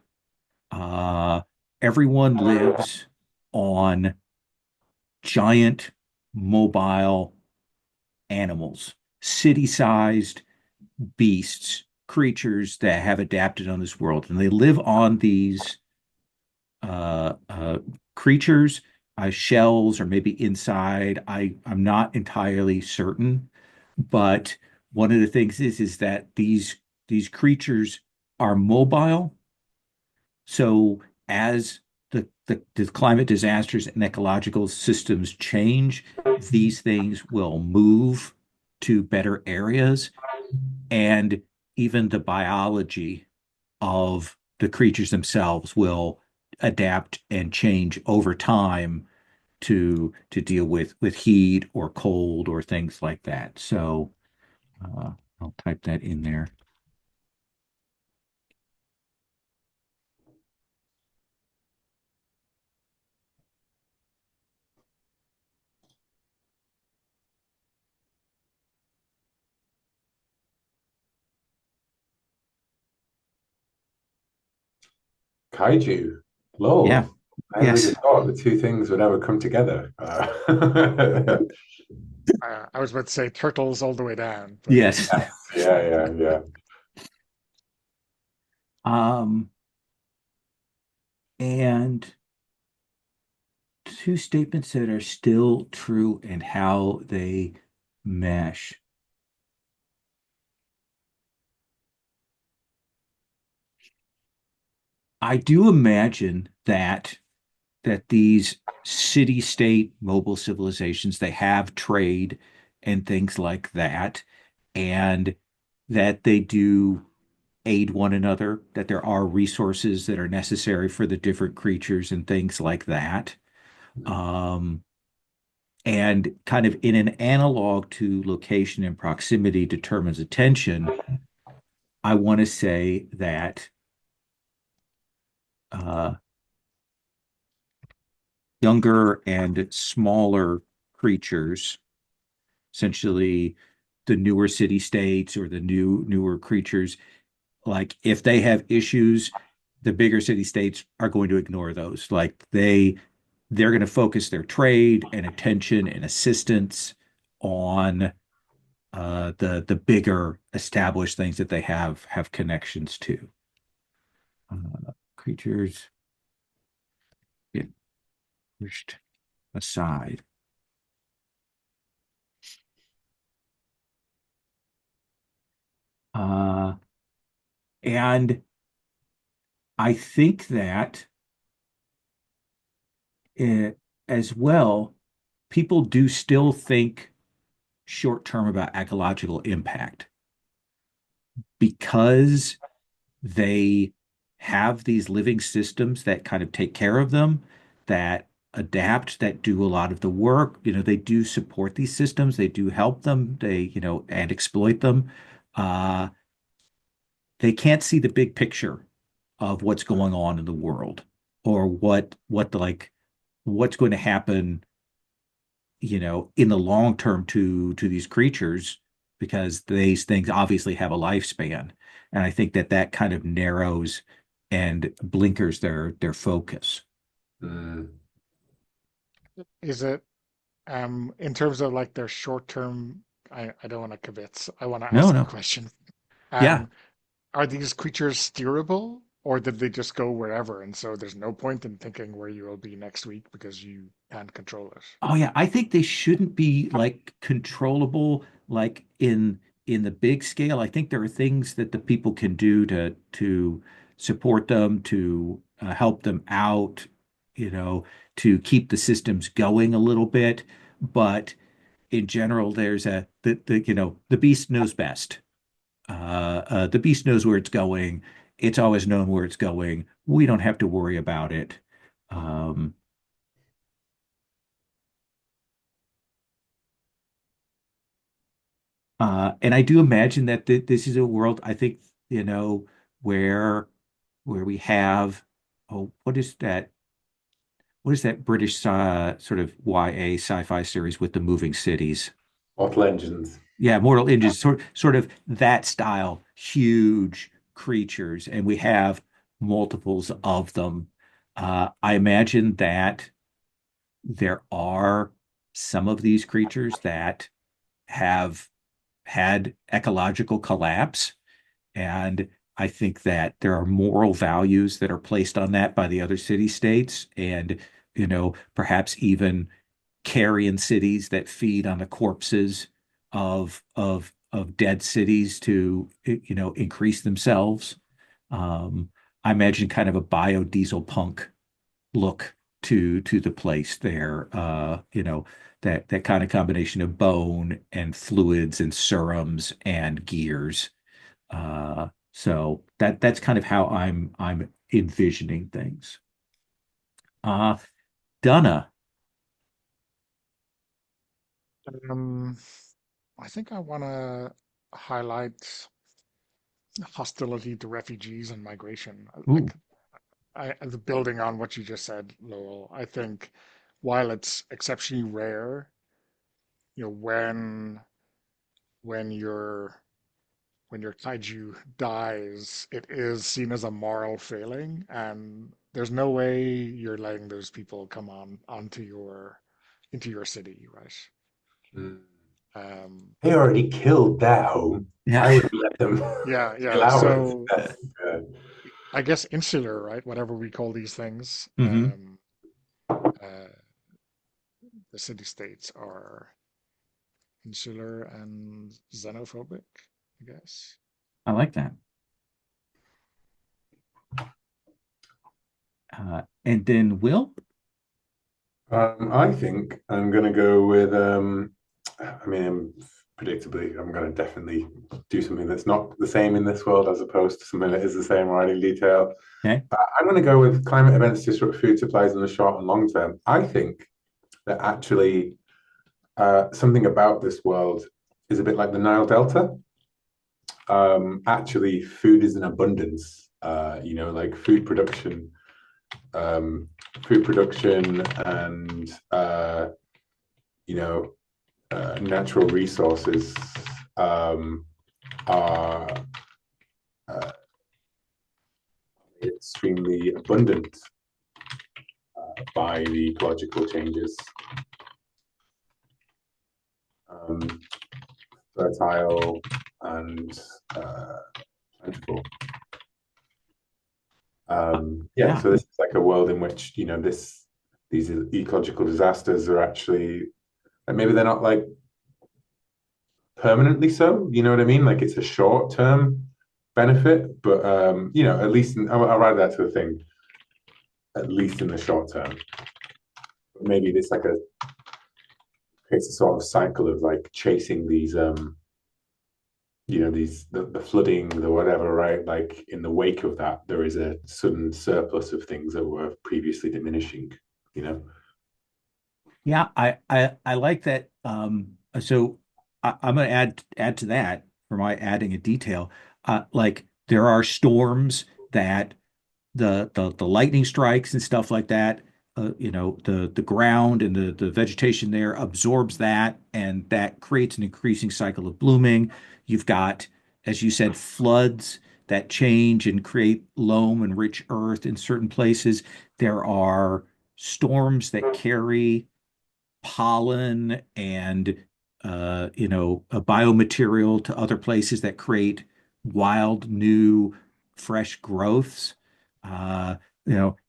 uh, everyone lives on giant mobile animals, city-sized beasts, creatures that have adapted on this world. And they live on these creatures, shells, or maybe inside. I'm not entirely certain, but one of the things is that these creatures are mobile. So as the climate disasters and ecological systems change, these things will move to better areas, and even the biology of the creatures themselves will adapt and change over time to deal with heat or cold or things like that. So I'll type that in there. Kaiju, Yeah. lol. I never Yes. just thought the two things would ever come together. I was about to say turtles all the way down, but Yes. Yeah, yeah, yeah. Um, and two statements that are still true and how they mesh. I do imagine that these city-state mobile civilizations, they have trade and things like that, and that they do aid one another, that there are resources that are necessary for the different creatures and things like that. Um, and kind of in an analog to location and proximity determines attention, I want to say that uh, younger and smaller creatures, essentially the newer city states or the newer creatures, like if they have issues, the bigger city states are going to ignore those. Like they're going to focus their trade and attention and assistance on the bigger established things that they have connections to. Creatures get pushed aside. Uh, and I think that it, as well, people do still think short term about ecological impact because they have these living systems that kind of take care of them, that adapt, that do a lot of the work. They do support these systems, they do help them, and exploit them. Uh, they can't see the big picture of what's going on in the world or what's going to happen, in the long term to these creatures because these things obviously have a lifespan. And I think that kind of narrows and blinkers their focus. Mm. Is it in terms of like their short term? I don't want to commit. I want to No, ask a no. question. Yeah. Um, are these creatures steerable, or did they just go wherever? And so there's no point in thinking where you will be next week because you can't control it. Oh yeah, I think they shouldn't be like controllable like in the big scale. I think there are things that the people can do to support them, to help them out, you know, to keep the systems going a little bit. But in general, there's the beast knows best. The beast knows where it's going. It's always known where it's going. We don't have to worry about it. Um, and I do imagine that this is a world, I think, where we have, oh, what is that? What is that British sort of YA sci-fi series with the moving cities? Mortal Engines. Yeah, Mortal Engines, sort of that style, huge creatures, and we have multiples of them. I imagine that there are some of these creatures that have had ecological collapse. And I think that there are moral values that are placed on that by the other city states and, perhaps even carrion cities that feed on the corpses of dead cities to, increase themselves. I imagine kind of a biodiesel punk look to the place there. That kind of combination of bone and fluids and serums and gears. So that's kind of how I'm envisioning things. Uh, Donna. Um, I think I want to highlight hostility to refugees and migration. Ooh, Building on what you just said, Lowell, I think while it's exceptionally rare, when your when your kaiju dies, it is seen as a moral failing, and there's no way you're letting those people come onto your into your city, right? Mm. Um, They already killed their home. yeah. I would let them yeah, kill yeah. ours. So I guess insular, right? Whatever we call these things, Hmm. uh, the city states are insular and xenophobic, I guess. I like that. And then Will. I think I'm going to go with, I mean, predictably, I'm going to definitely do something that's not the same in this world as opposed to something that is the same right in detail. Okay. I'm going to go with climate events disrupt food supplies in the short and long term. I think that actually something about this world is a bit like the Nile Delta. Actually, food is in abundance. Like um, food production, and natural resources are extremely abundant by the ecological changes. Fertile and plentiful. Yeah. So this is like a world in which these ecological disasters are actually, and maybe they're not like permanently so. You know what I mean? Like it's a short term benefit, but at least I'll write that to the thing. At least in the short term, maybe it's like a creates a sort of cycle of like chasing these these the flooding, the whatever, right? Like in the wake of that, there is a sudden surplus of things that were previously diminishing, you know. Yeah, I like that. So I'm going to add to that for my adding a detail. Like there are storms that the lightning strikes and stuff like that. The ground and the vegetation there absorbs that, and that creates an increasing cycle of blooming. You've got, as you said, floods that change and create loam and rich earth in certain places. There are storms that carry pollen and a biomaterial to other places that create wild, new, fresh growths. Uh,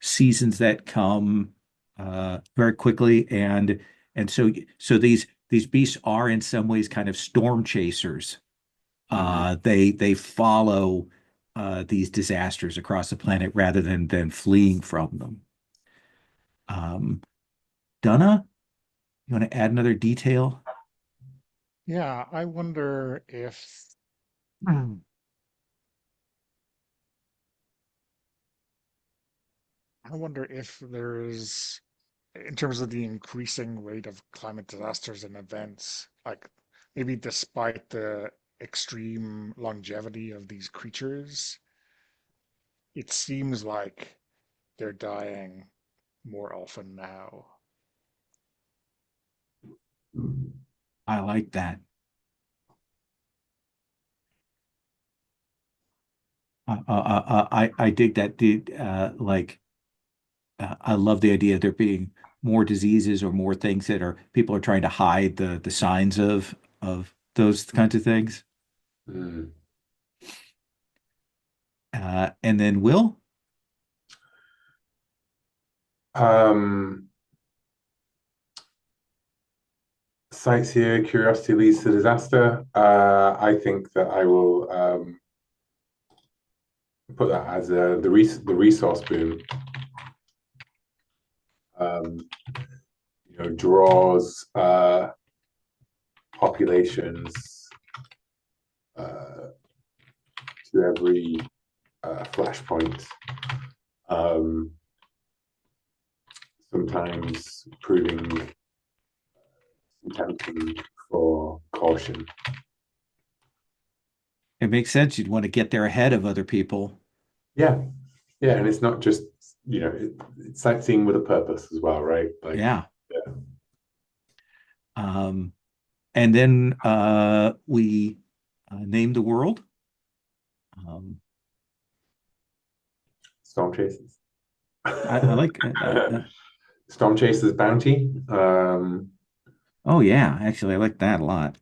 Seasons that come very quickly, and so these beasts are in some ways kind of storm chasers. Mhm. They follow these disasters across the planet rather than fleeing from them. Um, Donna, you want to add another detail? Yeah, I wonder if I wonder if there is, in terms of the increasing rate of climate disasters and events, like maybe despite the extreme longevity of these creatures, it seems like they're dying more often now. I like that. I dig that. I love the idea of there being more diseases or more things that are people are trying to hide the signs of those kinds of things. Mm. And then Will, Um, Sightseer, curiosity leads to disaster. I think that I will put that as the resource boom. Um, draws populations uh, to every flashpoint. Um, Sometimes proving tempting for caution. it makes sense. You'd want to get there ahead of other people. Yeah, yeah, and it's not just it's sightseeing with a purpose as well, right? Like, Yeah. yeah, Um, and then we name the world. Um, storm chasers. I like. Storm chasers bounty. Oh yeah, actually, I like that a lot.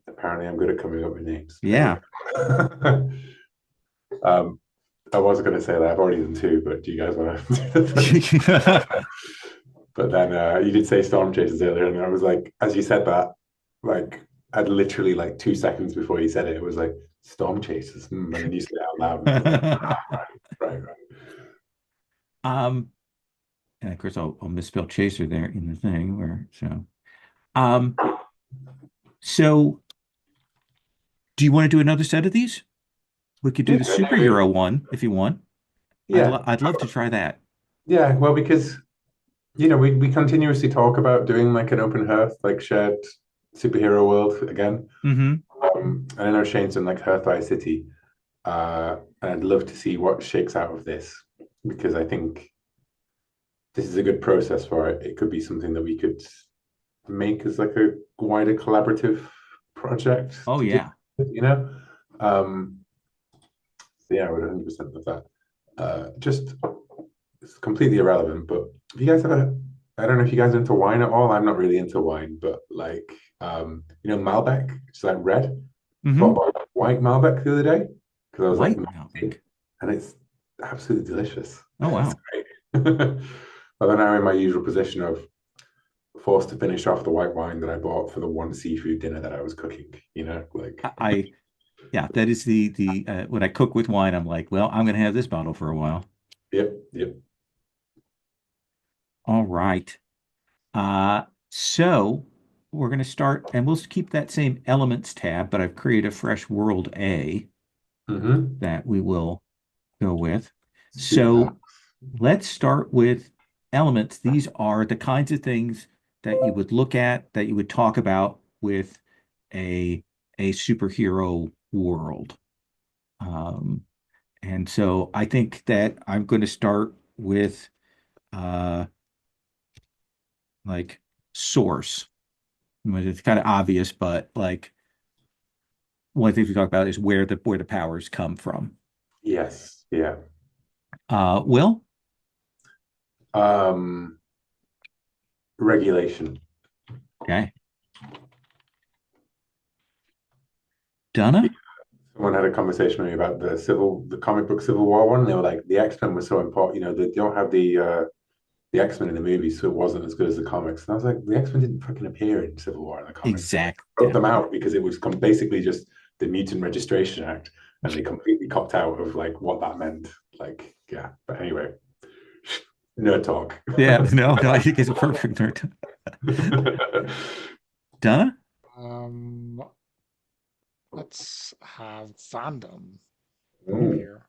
Apparently, I'm good at coming up with names. There we Yeah. go. um, I was going to say that I've already done two, but do you guys want to do the third? But then you did say storm chasers earlier, and I was like, as you said that, like I'd literally like 2 seconds before you said it, it was like storm chasers, and then you said it out loud, and I was like, ah, right. Um, and of course, I'll misspell chaser there in the thing where so. Um, so do you want to do another set of these? We could do Yeah, the superhero one if you want. yeah, I'd love to try that. yeah. Well, because we continuously talk about doing like an open hearth, like shared superhero world again. Hmm. And I know Shane's done like Hearthfire City, and I'd love to see what shakes out of this because I think this is a good process for it. It could be something that we could make as like a wider collaborative project Oh to do, yeah. you know? Um, so yeah, I would 100% love that. Just it's completely irrelevant, but have you guys ever, I don't know if you guys are into wine at all. I'm not really into wine, but like, Malbec, it's like red. Hmm. Bought white Malbec the other day because I was like, White Malbec. and it's absolutely delicious. Oh It's wow. great. But then I'm in my usual position of forced to finish off the white wine that I bought for the one seafood dinner that I was cooking, I yeah, that is the when I cook with wine, I'm like, well, I'm gonna have this bottle for a while. Yep, yep. All right. Uh, So we're going to start, and we'll keep that same elements tab, but I've created a fresh world A Mm-hmm. that we will go with. Superpower. So let's start with elements. These are the kinds of things that you would look at, that you would talk about with a superhero world. Um, and so I think that I'm going to start with uh, like source. I mean, it's kind of obvious, but like one of the things we talk about is where the powers come from. Yes. Yeah. Will, Um, Regulation. okay, Donna, Someone had a conversation with me about the comic book Civil War one. They were like, the X-Men were so important. They don't have the X-Men in the movies, so it wasn't as good as the comics. And I was like, the X-Men didn't fucking appear in Civil War in the comics. They exact. wrote Yeah. them out because it was basically just the Mutant Registration Act, and they completely copped out of like what that meant. Like, yeah. But anyway, nerd talk. Yeah, no, I think it's a perfect nerd. Donna? Um, let's have fandom Mm. appear.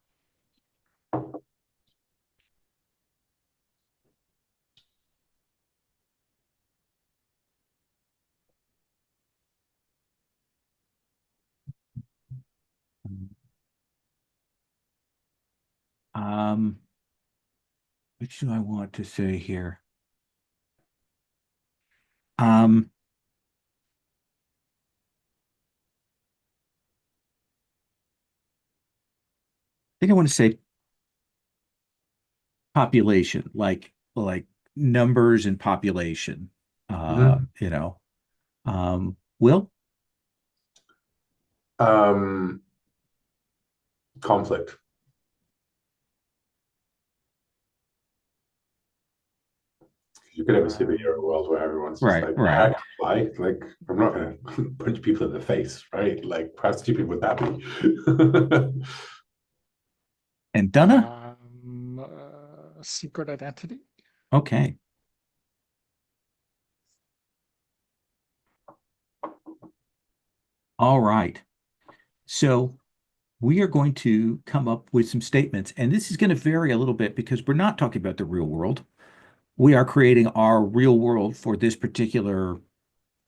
Um, which do I want to say here? Um, I think I want to say population, like numbers and population. Mhm. You know. Will? Um, Conflict. You could have a superhero Um, world where everyone's just Right, like, yeah, I right. can fly. Like, I'm not gonna punch people in the face, right? Like, how stupid would that be? And Donna? secret identity. Okay. All right. So we are going to come up with some statements, and this is going to vary a little bit because we're not talking about the real world. We are creating our real world for this particular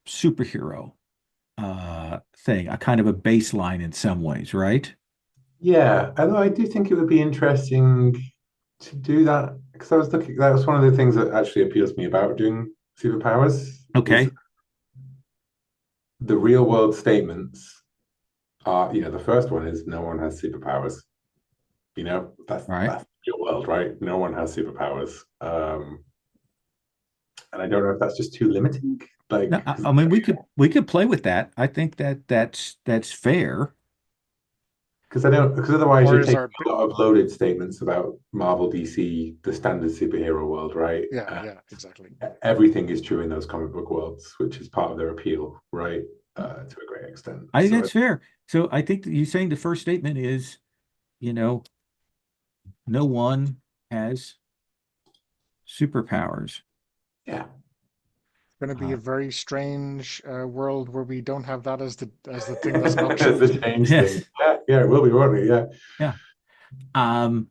superhero thing, a kind of a baseline in some ways, right? Yeah, although I do think it would be interesting to do that because I was looking. That was one of the things that actually appeals to me about doing superpowers is Okay. the real world statements are. The first one is no one has superpowers. That's All right. that's the real world, right? No one has superpowers. And I don't know if that's just too limiting. No, Like, I mean we could play with that. I think that that's fair. because I don't, because otherwise Or you're is taking our a lot of loaded statements about Marvel, DC, the standard superhero world, right? yeah, yeah, exactly. Everything is true in those comic book worlds, which is part of their appeal, right? To a great extent. I think So, that's fair. So I think that you saying the first statement is, you know, no one has superpowers. yeah, It's going to be Uh, a very strange world where we don't have that as the thing that's not as true. the change thing. yes. Yeah, yeah, it will be, won't it? Yeah. Yeah. Um,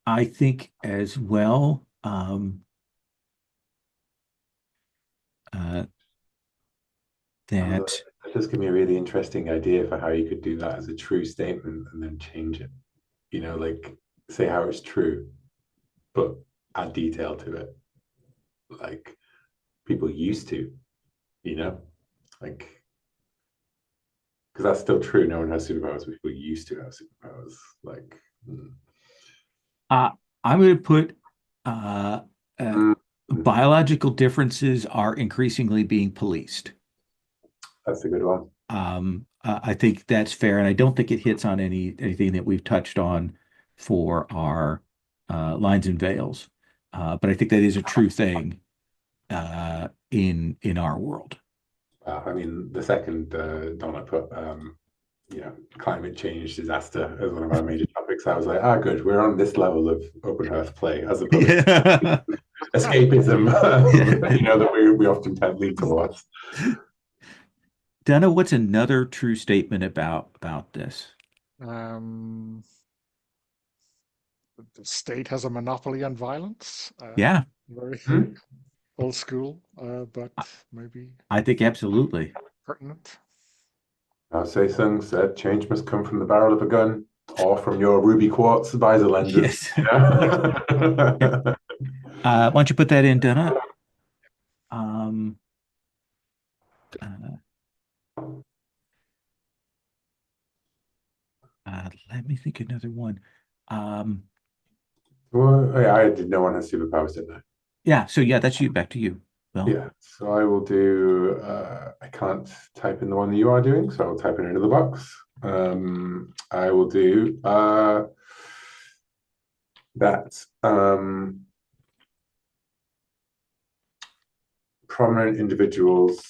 I think as well, uh, Although that that does give me a really interesting idea for how you could do that as a true statement and then change it. Like say how it's true, but add detail to it. Like people used to, you know, like because that's still true. No one has superpowers, but people used to have superpowers. Like, uh, I'm going to put uh, uh, mm, biological differences are increasingly being policed. that's a good one. I think that's fair, and I don't think it hits on anything that we've touched on for our lines and veils. But I think that is a true thing in our world. I mean, the second Donna put, climate change disaster as one of our major topics, I was like, good, we're on this level of open hearth play as opposed to Yeah. escapism, that we often tend to lean towards. Donna, what's another true statement about this? Um, the state has a monopoly on violence. Yeah, Very Hmm? old school, but maybe I think absolutely. pertinent. Our Sung said, change must come from the barrel of a gun or from your ruby quartz visor lenses. Yes. Yep. Yeah. Why don't you put that in, Donna? Um, uh, Let me think another one. Um, Well, yeah, I did. No one has superpowers, didn't I? yeah, so yeah, that's you. Back to you. Well, Yeah. So I will do. I can't type in the one that you are doing, so I'll type in another box. I will do that. Prominent individuals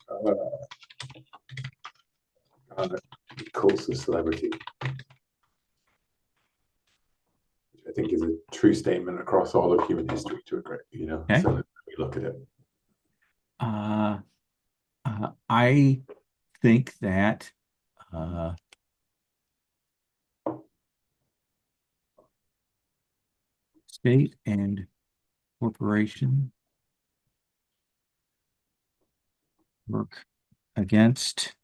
are cults of celebrity, which I think is a true statement across all of human history to a great, okay. so we look at it. I think that uh, state and corporation work against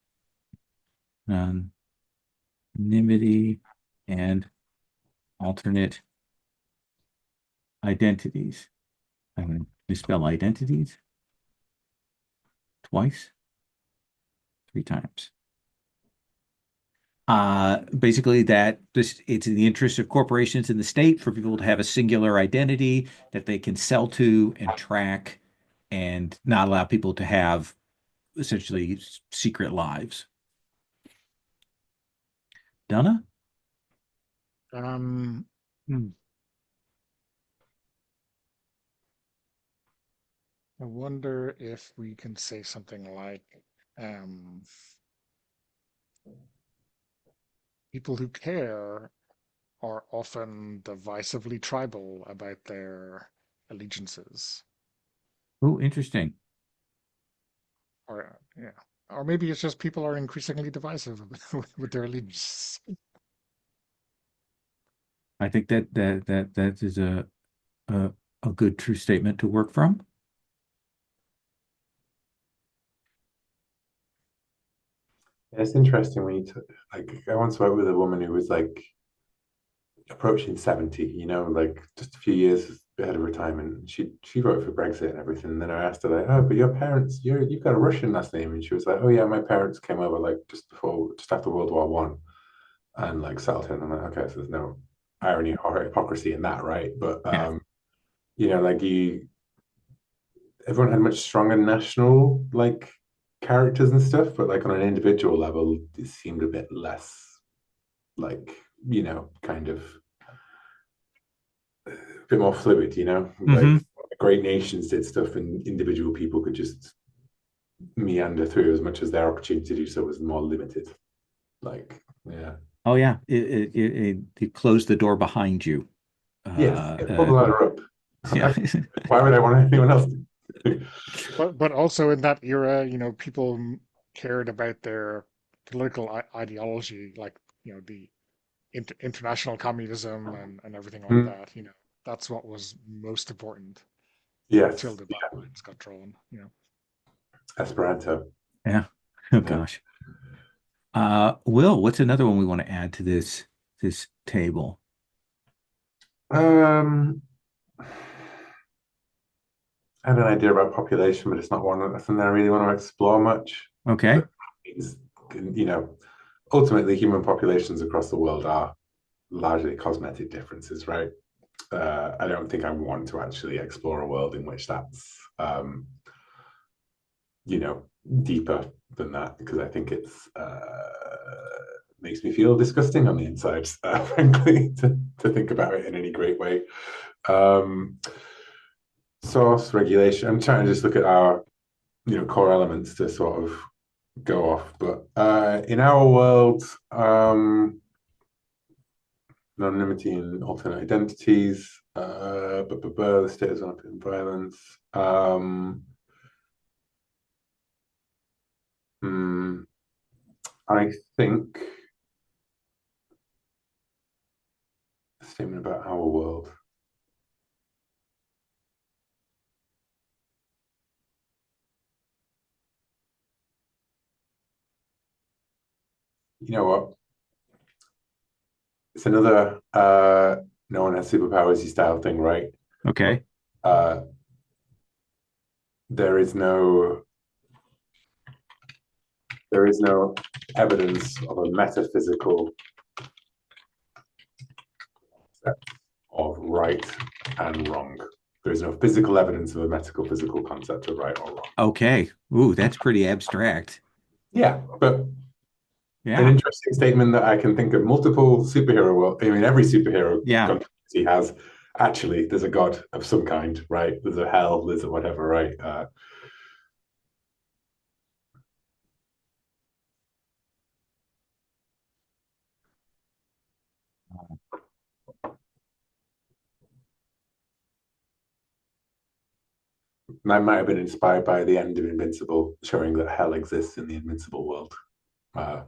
anonymity and alternate identities. I'm going to misspell identities twice, 3 times. Basically that it's in the interest of corporations in the state for people to have a singular identity that they can sell to and track and not allow people to have essentially secret lives. Donna? Um, hmm, I wonder if we can say something like, um, people who care are often divisively tribal about their allegiances, Oh, interesting. or yeah, or maybe it's just people are increasingly divisive with their allegiances. I think that is a, a good true statement to work from. It's interesting when like I once worked with a woman who was like approaching 70, like just a few years ahead of retirement. She voted for Brexit and everything. And then I asked her like, oh, but your parents, you've got a Russian last name. And she was like, oh yeah, my parents came over like just after World War One and like settled here. And I'm like, okay, so there's no irony or hypocrisy in that, right? But Yeah. like everyone had much stronger national like characters and stuff, but like on an individual level, it seemed a bit less like, kind of a bit more fluid, like Mm-hmm. great nations did stuff and individual people could just meander through as much as their opportunity to do so was more limited. Like, yeah. Oh yeah. It closed the door behind you. Yes, Uh, pull the uh, ladder up. yeah. Why would I want anyone else to? But also in that era, people cared about their political ideology, like the international communism and everything like Hmm. that. That's what was most important until Yes, the yeah. lines got drawn. Esperanto. Yeah. Oh Yeah. gosh. Will, what's another one we want to add to this table? Um, I had an idea about population, but it's not one that's something I really want to explore much. Okay. But it's, ultimately, human populations across the world are largely cosmetic differences, right? I don't think I want to actually explore a world in which that's, deeper than that because I think it's makes me feel disgusting on the inside, frankly, to think about it in any great way. Um, Source regulation. I'm trying to just look at our, core elements to sort of go off. But in our world, anonymity and alternate identities. The state is not in violence. Hmm, I think a statement about our world. You know what? It's another no one has superpowers style thing, right? Okay. Uh, there is no evidence of a metaphysical concept of right and wrong. There is no physical evidence of a metaphysical concept of right or wrong. Okay. Ooh, that's pretty abstract. Yeah, but an Yeah. interesting statement that I can think of multiple superhero world. I mean, every superhero Yeah. continuity has actually there's a god of some kind, right? There's a hell, there's a whatever, right? I might have been inspired by the end of Invincible, showing that hell exists in the Invincible world. Uh,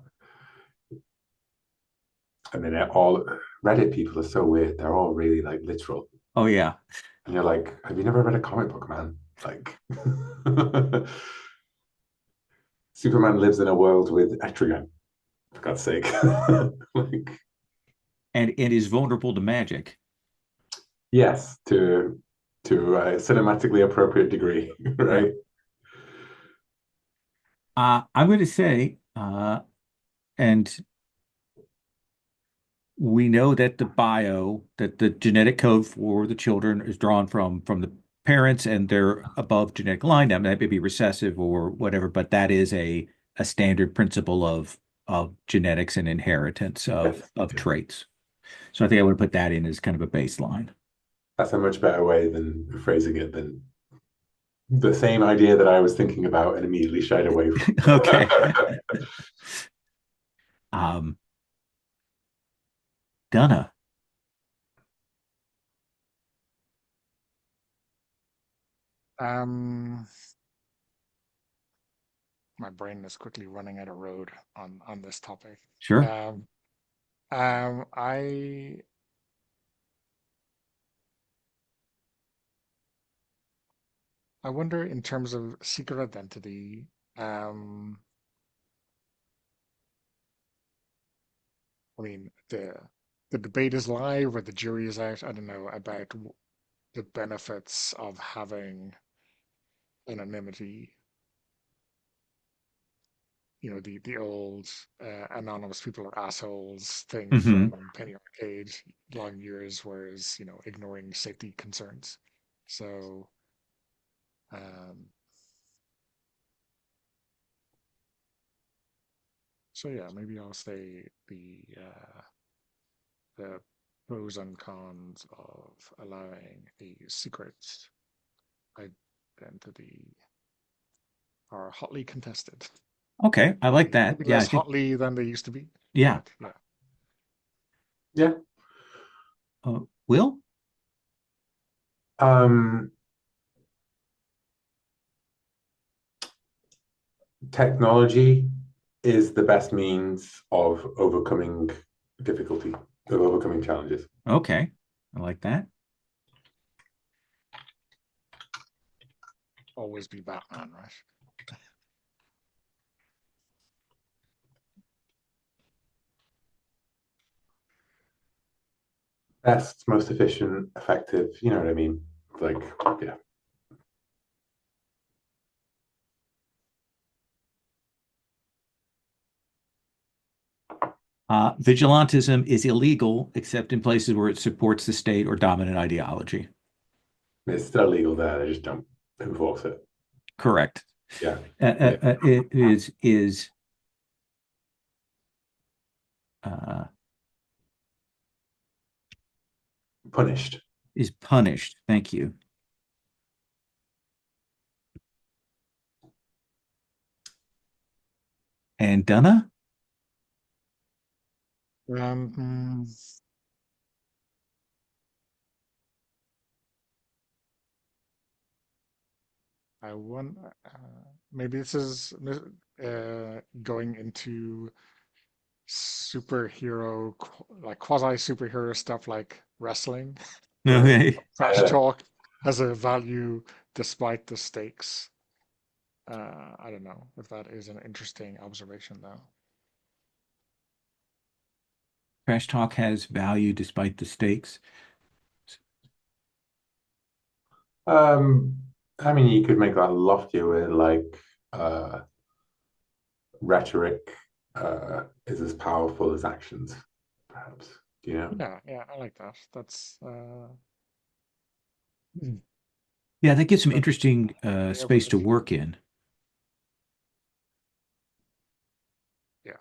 and then all Reddit people are so weird. They're all really like literal. Oh, yeah. And you're like, have you never read a comic book, man? Like, Superman lives in a world with Etrigan, for God's sake. Like, And is vulnerable to magic. yes, to a cinematically appropriate degree, Yeah. right? I'm going to say, and we know that that the genetic code for the children is drawn from the parents and they're above genetic line. I mean, that may be recessive or whatever, but that is a standard principle of genetics and inheritance Yes, of traits. So I think I would put that in as kind of a baseline. that's a much better way than phrasing it than the same idea that I was thinking about and immediately shied away from. Okay. Um, Donna, Um, my brain is quickly running out of road on this topic. sure. Um, I wonder in terms of secret identity. Um, I mean the debate is live or the jury is out. I don't know about the benefits of having anonymity. You know, the old anonymous people are assholes thing Hmm. from Penny Arcade long years, whereas, you know, ignoring safety concerns. So, um, so yeah, maybe I'll say the pros and cons of allowing a secret identity are hotly contested. Okay, I like that. Maybe Yeah, I less think hotly than they used to be, yeah. but yeah. Yeah. Will? Um, Technology is the best means of overcoming difficulty, of overcoming challenges. Okay, I like that. Always be Batman, right? Best, most efficient, effective. You know what I mean? Like, yeah. Vigilantism is illegal except in places where it supports the state or dominant ideology. It's still legal there. They just don't enforce it. Correct. Yeah. Yeah. It uh, Punished. is punished. Thank you. And Donna? Um, I want maybe this is going into superhero like quasi superhero stuff like wrestling, where Okay. trash talk has a value despite the stakes. I don't know if that is an interesting observation though. Trash talk has value despite the stakes. Um, I mean, you could make that loftier with like rhetoric is as powerful as actions, perhaps. Do you know? Yeah, yeah, I like that. That's Yeah, that gives some that's interesting very space to open-ish. work in. Yeah,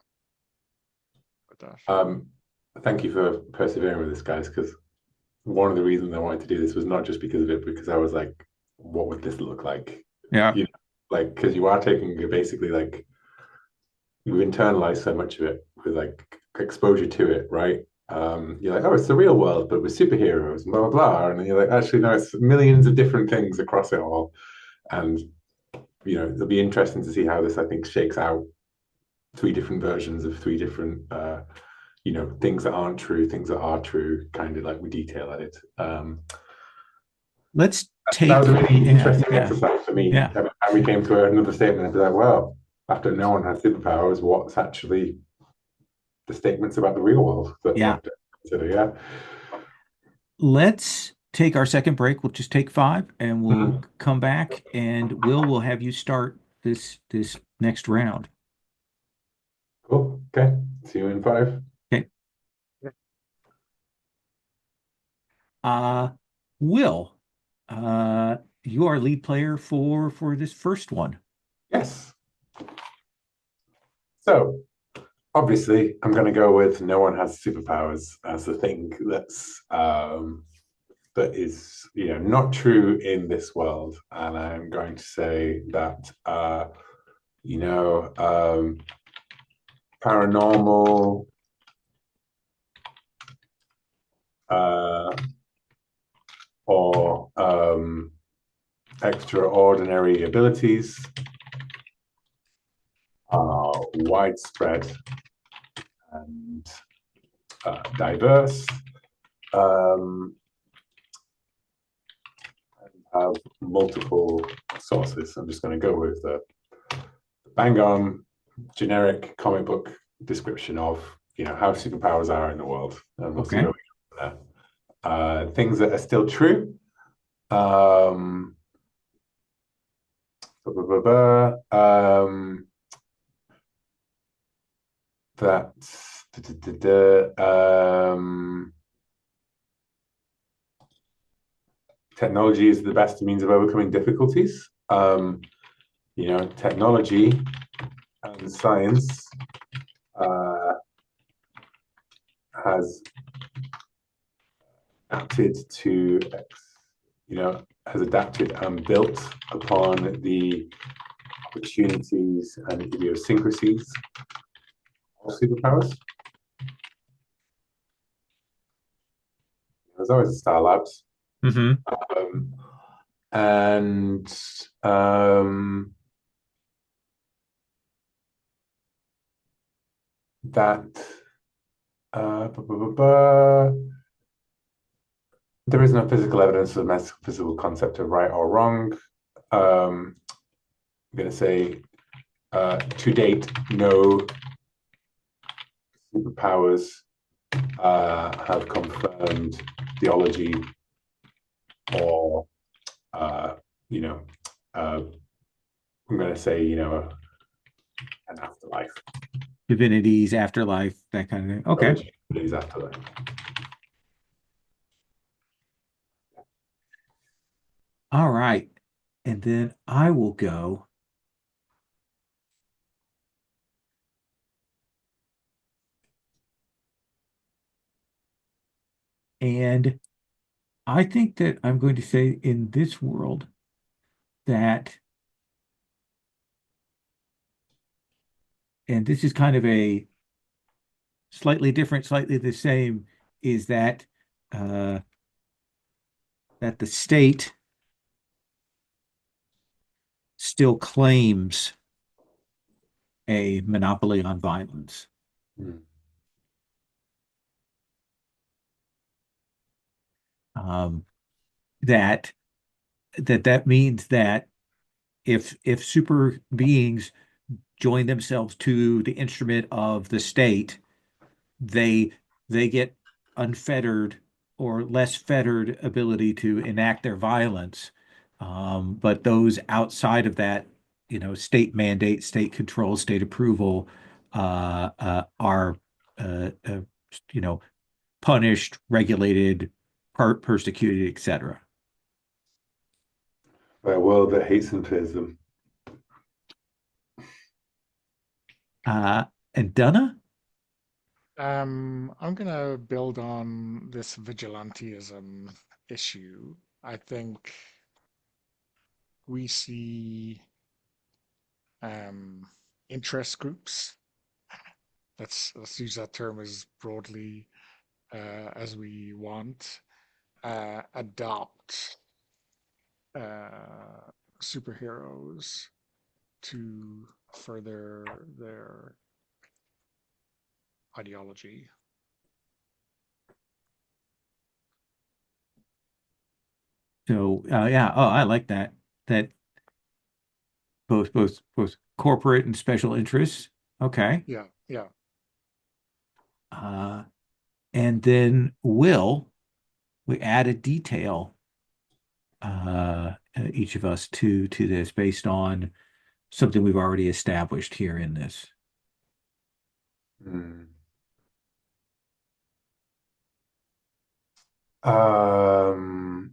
with that. Um, Thank you for persevering with this, guys, because one of the reasons I wanted to do this was not just because of it, because I was like, what would this look like? Yeah. You know, like because you are taking basically like you've internalized so much of it with like exposure to it, right? You're like, oh, it's the real world, but with superheroes and blah blah blah, and then you're like, actually, no, it's millions of different things across it all, and it'll be interesting to see how this, I think, shakes out. Three different versions of three different, things that aren't true, things that are true, kind of like we detail at it. Let's That was a take, really yeah, interesting yeah, exercise for me. yeah. Every time we came to another statement, I'd be like, well, after no one has superpowers, what's actually the statements about the real world that we Yeah. have to consider? Yeah. Let's take our second break. We'll just take five and we'll Mhm. come back and will have you start this next round. Cool. Okay. See you in five. Okay. Yeah. Uh Will, you are lead player for this first one. Yes. So obviously, I'm going to go with no one has superpowers as the thing that is not true in this world, and I'm going to say that you know paranormal uh, or extraordinary abilities are widespread and diverse, um, and have multiple sources. I'm just going to go with the bang on generic comic book description of how superpowers are in the world, and we'll see Okay. where we go from there. Things that are still true. Um, blah, blah, blah, blah. That technology is the best means of overcoming difficulties. Technology and science has adapted to, has adapted and built upon the opportunities and idiosyncrasies of superpowers. There's always the Star Labs. Mm-hmm. Um, and that blah, blah, blah, blah. There is no physical evidence of the metaphysical concept of right or wrong. I'm going to say, to date, no superpowers have confirmed theology or, uh, you know, uh, I'm going to say, an afterlife. Divinities, afterlife, that kind of thing. Okay. Theology is afterlife. All right. And then I will go. And I think that I'm going to say in this world that, and this is kind of a slightly different, slightly the same, is that the state still claims a monopoly on violence. Mm. Um, that that means that if super beings join themselves to the instrument of the state, they they get unfettered or less fettered ability to enact their violence. But those outside of that, state mandate, state control, state approval, are, uh, you know, punished, regulated, persecuted, etc. By a world that hates and fears them. Uh, and Dunna? I'm gonna build on this vigilantism issue. I think we see um, interest groups. Let's use that term as broadly as we want. Adopt uh, superheroes to further their ideology. So yeah, oh, I like that. That both corporate and special interests. Okay. Yeah, yeah. Uh, and then we add a detail, each of us to this based on something we've already established here in this. Mm. Um,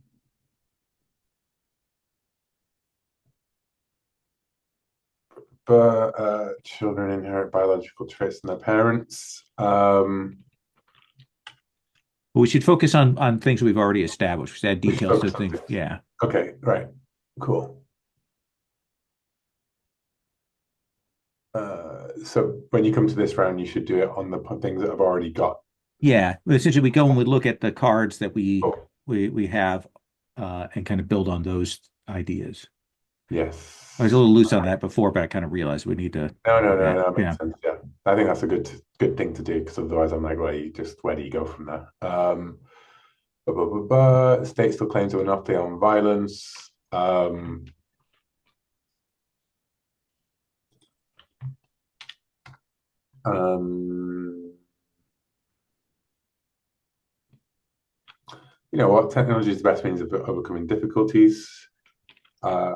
but children inherit biological traits from their parents. But we should focus on things we've already established. We should add We should details to focus on things. things. Yeah. Okay, right. Cool. So when you come to this round, you should do it on the things that I've already got. Yeah. Essentially, we go and we look at the cards that we Oh, we have, and kind of build on those ideas. I was a yes. little loose on that before, but I kind of realized we need to. No, no, no, Yeah. no, that Yeah. makes sense. Yeah. I think that's a good thing to do because otherwise I'm like, where do you go from there? State still claims a monopoly on violence. Um, you know what? Technology is the best means of overcoming difficulties. Uh,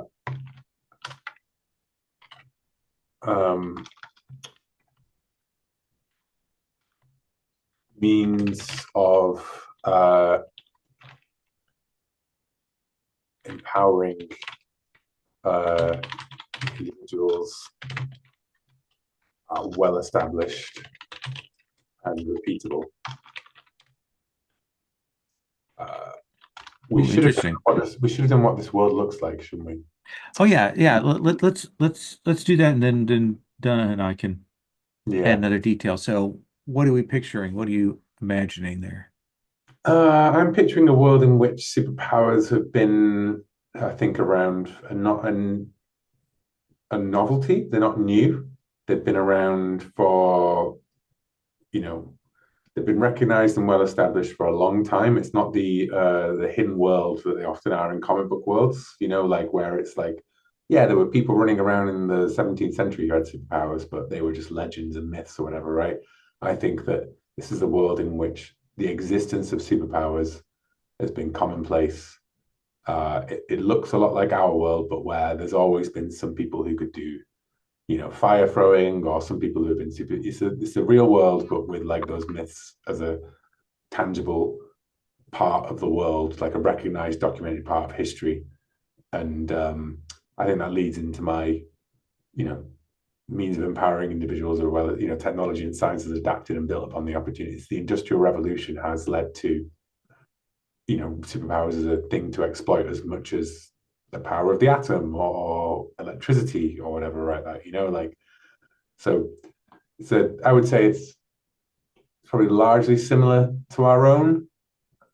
um, Means of empowering individuals are well established and repeatable. Uh, we Ooh, should have interesting. done what this world looks like, shouldn't we? Oh yeah, yeah. Let's do that, and then Donna and I can add Yeah. another detail. So, what are we picturing? What are you imagining there? I'm picturing a world in which superpowers have been, I think, around and not a novelty. They're not new. They've been around for, you know, they've been recognized and well established for a long time. It's not the hidden world that they often are in comic book worlds, like where it's like, yeah, there were people running around in the 17th century who had superpowers, but they were just legends and myths or whatever, right? I think that this is a world in which the existence of superpowers has been commonplace. It looks a lot like our world, but where there's always been some people who could do, fire throwing, or some people who have been super. It's a real world, but with like those myths as a tangible part of the world, like a recognized, documented part of history. And I think that leads into my, you know, means of empowering individuals, or whether technology and science has adapted and built upon the opportunities. The Industrial Revolution has led to superpowers as a thing to exploit as much as the power of the atom or electricity or whatever, right? That like so. So I would say it's probably largely similar to our own,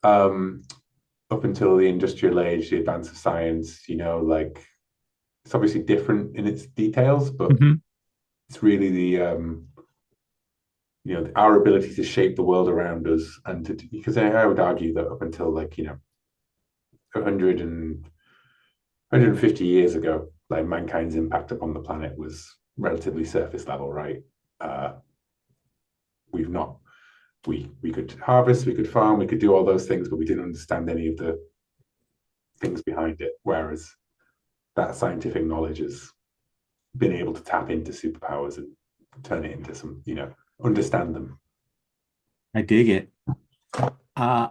up until the industrial age, the advance of science. Like it's obviously different in its details, but Hmm. it's really the our ability to shape the world around us, and to, because I would argue that up until like 100 150 years ago, like mankind's impact upon the planet was relatively surface level, right? Uh, we've not we could harvest, we could farm, we could do all those things, but we didn't understand any of the things behind it. Whereas that scientific knowledge has been able to tap into superpowers and turn it into some, understand them. I dig it. Uh,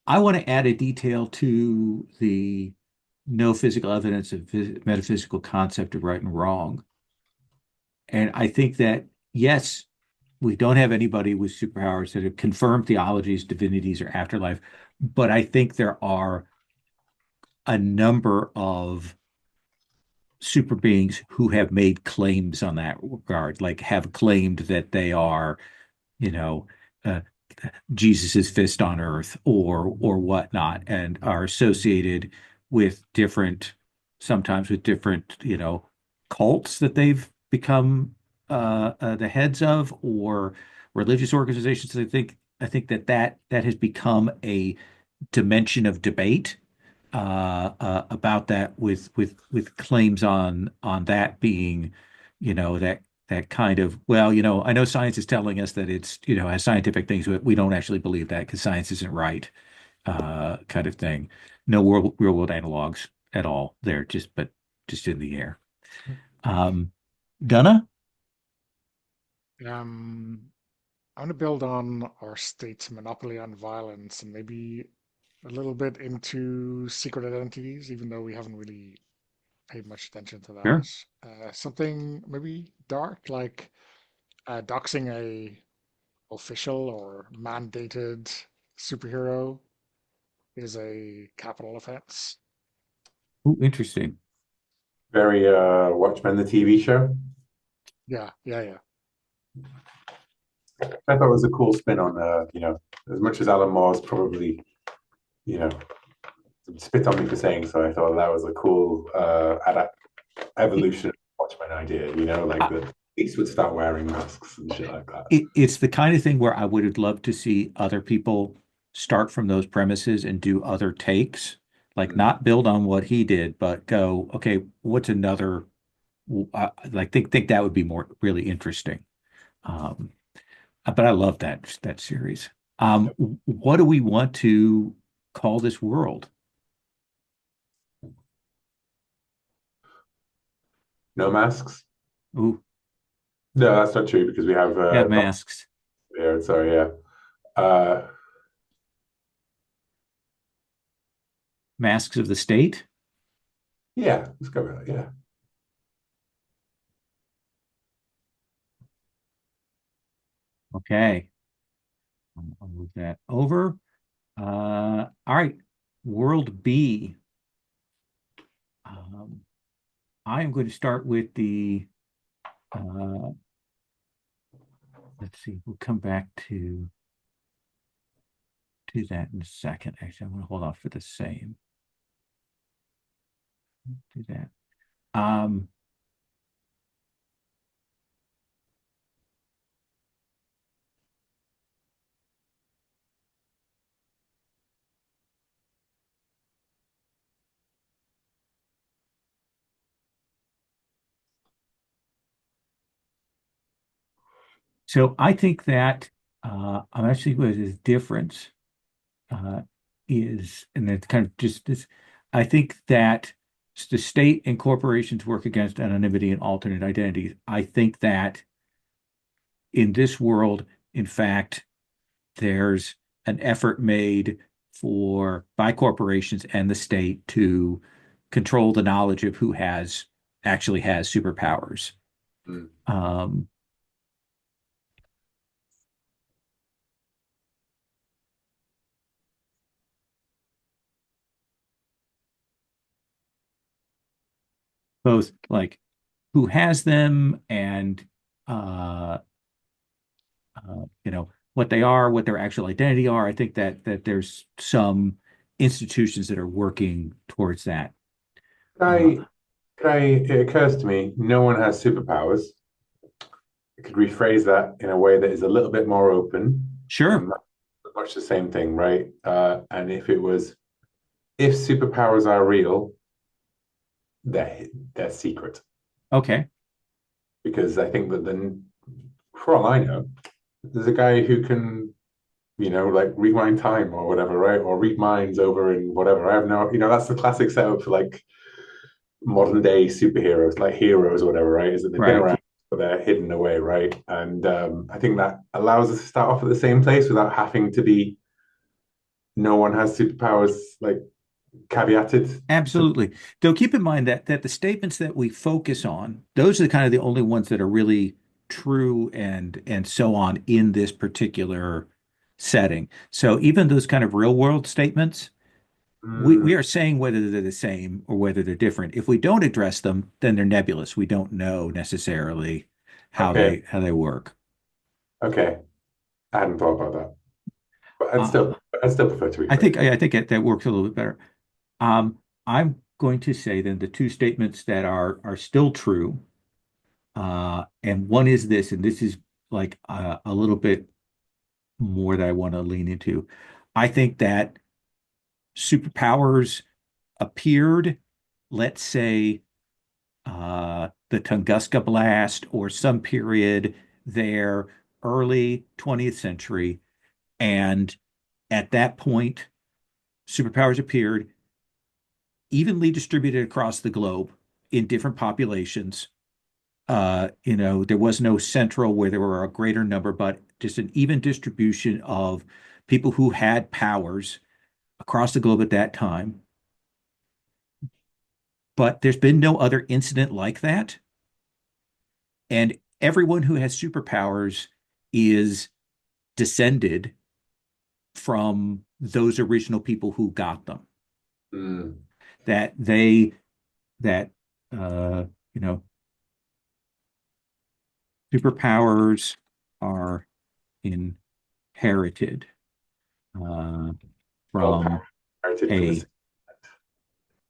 I want to add a detail to the no physical evidence of metaphysical concept of right and wrong. And I think that, yes, we don't have anybody with superpowers that have confirmed theologies, divinities, or afterlife, but I think there are a number of super beings who have made claims on that regard, like have claimed that they are, you know, uh, Jesus's fist on earth or whatnot, and are associated with different, sometimes with different, cults that they've become the heads of, or religious organizations. I think that has become a dimension of debate about that, with claims on that being, that kind of, well, I know science is telling us that it's, has scientific things, but we don't actually believe that because science isn't right, kind of thing. No real world analogs at all there, just in the air. Um, Donna? Um, I want to build on our state's monopoly on violence and maybe a little bit into secret identities, even though we haven't really paid much attention to Sure. that. Something maybe dark, like doxing a official or mandated superhero is a capital offense. Ooh, interesting. Very Watchmen, the TV show. Yeah, yeah, yeah. I thought it was a cool spin on, as much as Alan Moore's probably, you know, spit on me for saying so. I thought that was a cool It, evolution of Watchmen idea. Like I, the police would start wearing masks and shit like that. it's the kind of thing where I would have loved to see other people start from those premises and do other takes, like Mm. not build on what he did, but go, okay, what's another, like think that would be more really interesting. Um, but I love that series. What do we want to call this world? No masks. Ooh, No, that's not true because we have have Doc masks, here. Sorry, yeah. Uh, masks of the state. yeah, let's go with that. Yeah. Okay, I'll move that over. All right, world B. Um, I am going to start with the, uh, let's see, we'll come back to that in a second. Actually, I'm going to hold off for the same. Do that. Um, so I think that I'm actually with this difference uh, is, and it's kind of just this, I think that the state and corporations work against anonymity and alternate identities. I think that in this world, in fact, there's an effort made by corporations and the state to control the knowledge of who actually has superpowers. Mm. Um, both like who has them and uh, what they are, what their actual identity are. I think that there's some institutions that are working towards that. Uh, I It occurs to me, no one has superpowers. I could rephrase that in a way that is a little bit more open, Sure. and that's much the same thing, right? And if superpowers are real, they're secret, Okay. because I think that for all I know, there's a guy who can, like rewind time or whatever, right? Or read minds over in whatever. I have no, that's the classic setup for like modern day superheroes, like heroes or whatever, right? Is that they've been Right. around, but they're hidden away, right? And I think that allows us to start off at the same place without having to be no one has superpowers, like caveated. To, Absolutely. Though keep in mind that the statements that we focus on, those are kind of the only ones that are really true and so on in this particular setting. So even those kind of real world statements, we mm, are saying whether they're the same or whether they're different. If we don't address them, then they're nebulous. We don't know necessarily okay, how they work. okay, I hadn't thought about that, but Uh, I'd still prefer to I think rephrase it. I think that works a little bit better. I'm going to say then the two statements that are still true. And one is this, and this is like a little bit more that I want to lean into. I think that superpowers appeared, let's say, the Tunguska blast or some period there, early 20th century. And at that point, superpowers appeared evenly distributed across the globe in different populations. There was no central where there were a greater number, but just an even distribution of people who had powers across the globe at that time. But there's been no other incident like that. And everyone who has superpowers is descended from those original people who got them. Mm, That they, that, uh, you know, superpowers are inherited uh, all power from inherited from the a same.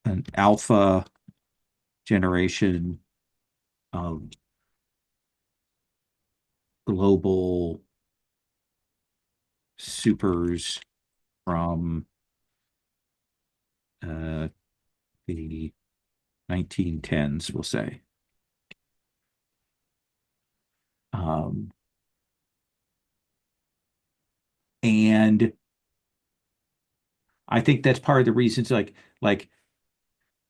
an alpha generation of global supers from uh, the 1910s, we'll say. Um, and I think that's part of the reasons, like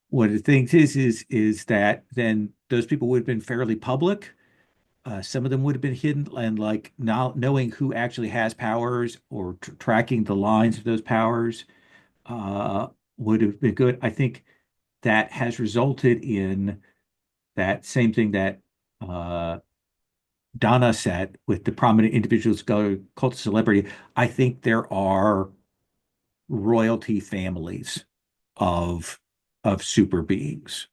one of the things is that then those people would have been fairly public. Some of them would have been hidden, and like now knowing who actually has powers or tracking the lines of those powers uh, would have been good. I think that has resulted in that same thing that uh, Donna said with the prominent individuals go cult of celebrity. I think there are royalty families of super beings.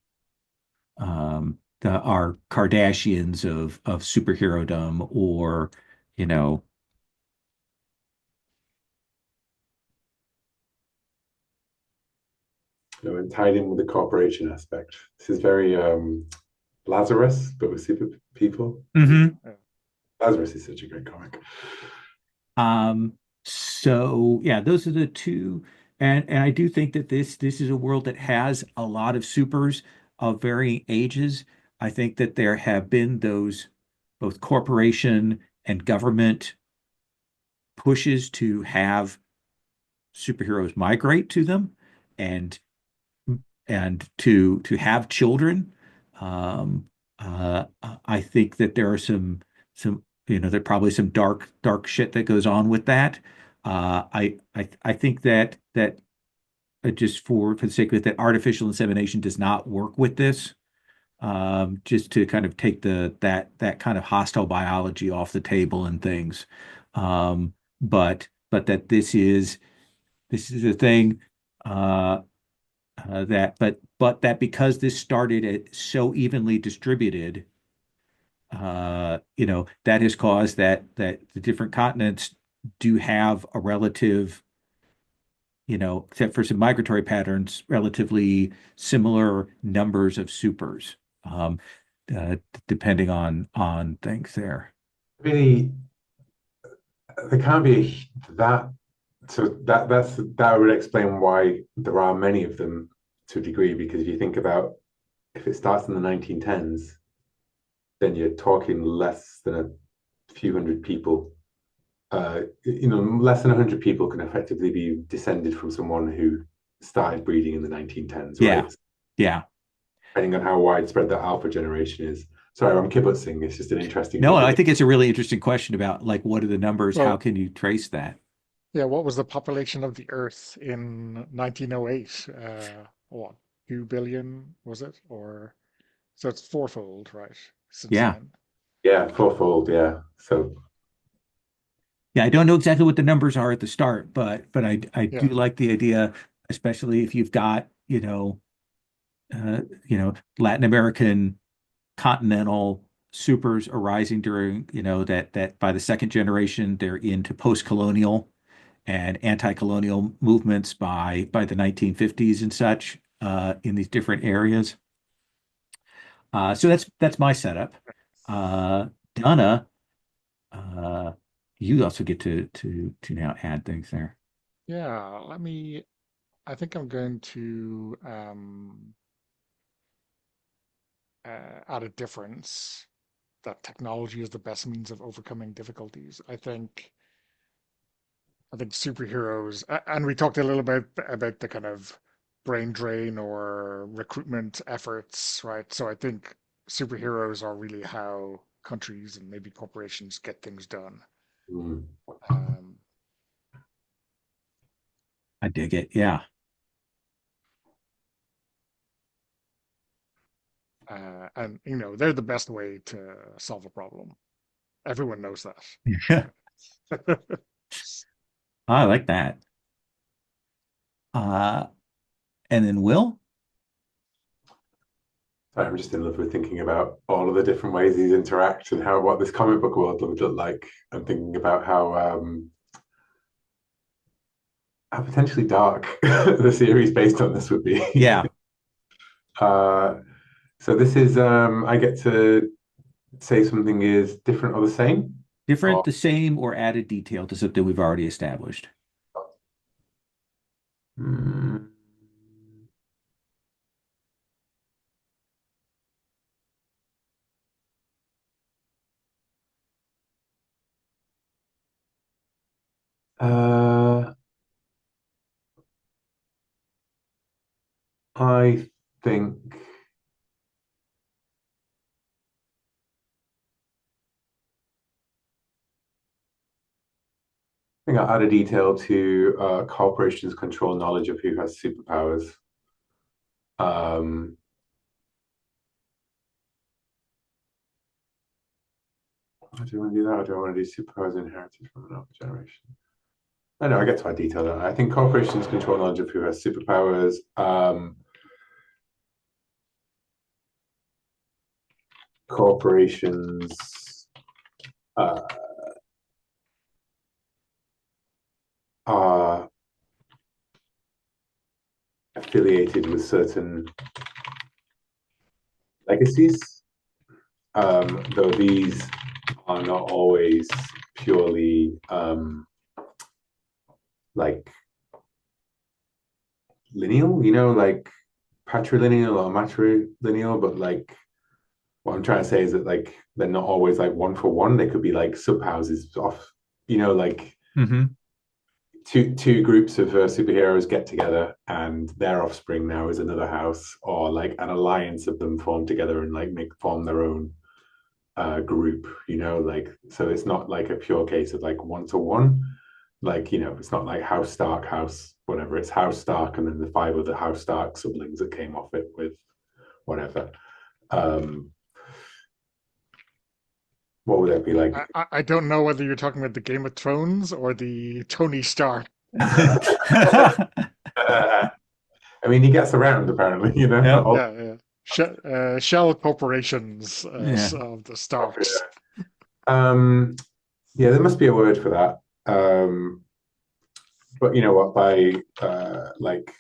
The are Kardashians of superherodom, or you know, And tied in with the corporation aspect. This is very Lazarus, but with super people. mhm. Yeah. Lazarus is such a great comic. Um, so yeah, those are the two. And I do think that this is a world that has a lot of supers of varying ages. I think that there have been those both corporation and government pushes to have superheroes migrate to them and to have children. Um, I think that there are some there are probably some dark shit that goes on with that. I think that just for the sake of it, that artificial insemination does not work with this. Just to kind of take that kind of hostile biology off the table and things. Um, but that this is a thing. Uh, but that because this started at so evenly distributed, that has caused that the different continents do have a relative except for some migratory patterns, relatively similar numbers of supers, um, uh, depending on things there. Really, there can't be that. So that would explain why there are many of them to a degree, because if you think about if it starts in the 1910s, then you're talking less than a few hundred people. Less than 100 people can effectively be descended from someone who started breeding in the 1910s, Yeah, right? yeah. Depending on how widespread that alpha generation is. Sorry, I'm kibbutzing. It's just an interesting No, thing and to I do. think it's a really interesting question about like what are the numbers? How Well, can you trace that? yeah, what was the population of the Earth in 1908? What, 2 billion was it? Or so it's fourfold, right, since Yeah. then. Yeah, fourfold. Yeah. So, Yeah, I don't know exactly what the numbers are at the start, but I do Yeah, like the idea, especially if you've got, Latin American continental supers arising during, that by the second generation they're into post-colonial and anti-colonial movements by the 1950s and such in these different areas. So that's my setup. Donna, uh, you also get to now add things there. yeah. I think I'm going to add a difference that technology is the best means of overcoming difficulties. I think superheroes, and we talked a little bit about the kind of brain drain or recruitment efforts, right? So I think superheroes are really how countries and maybe corporations get things done. mm, Um, I dig it. Yeah. and they're the best way to solve a problem. Everyone knows Yeah. that. I like that. Uh, and then Will? I'm just in love with thinking about all of the different ways these interact and what this comic book world would look like. I'm thinking about how potentially dark the series based on this would be. Yeah. uh, so this is I get to say something is different or the same. Different, Or the same, or added detail to something we've already established. mm, uh, I think I'll add a detail to corporations control knowledge of who has superpowers. Um, do you want to do that, or do I want to do superpowers inherited from another generation? I know I get to add detail. Don't I? I think corporations control knowledge of who has superpowers. Corporations uh, are affiliated with certain legacies, though these are not always purely like lineal, like patrilineal or matrilineal, but like what I'm trying to say is that like they're not always like one for one. They could be like subhouses off, like Hmm. two groups of superheroes get together and their offspring now is another house, or like an alliance of them form together and like form their own group, like so it's not like a pure case of like one to one. Like, it's not like House Stark, House whatever, it's House Stark and then the five other House Stark siblings that came off it with whatever. Um, what would that be like? I don't know whether you're talking about the Game of Thrones or the Tony Stark. I mean, he gets around apparently, Yep. Yeah, yeah. Shell corporations Yeah. of the Starks. Um, yeah, there must be a word for that. But you know what? By like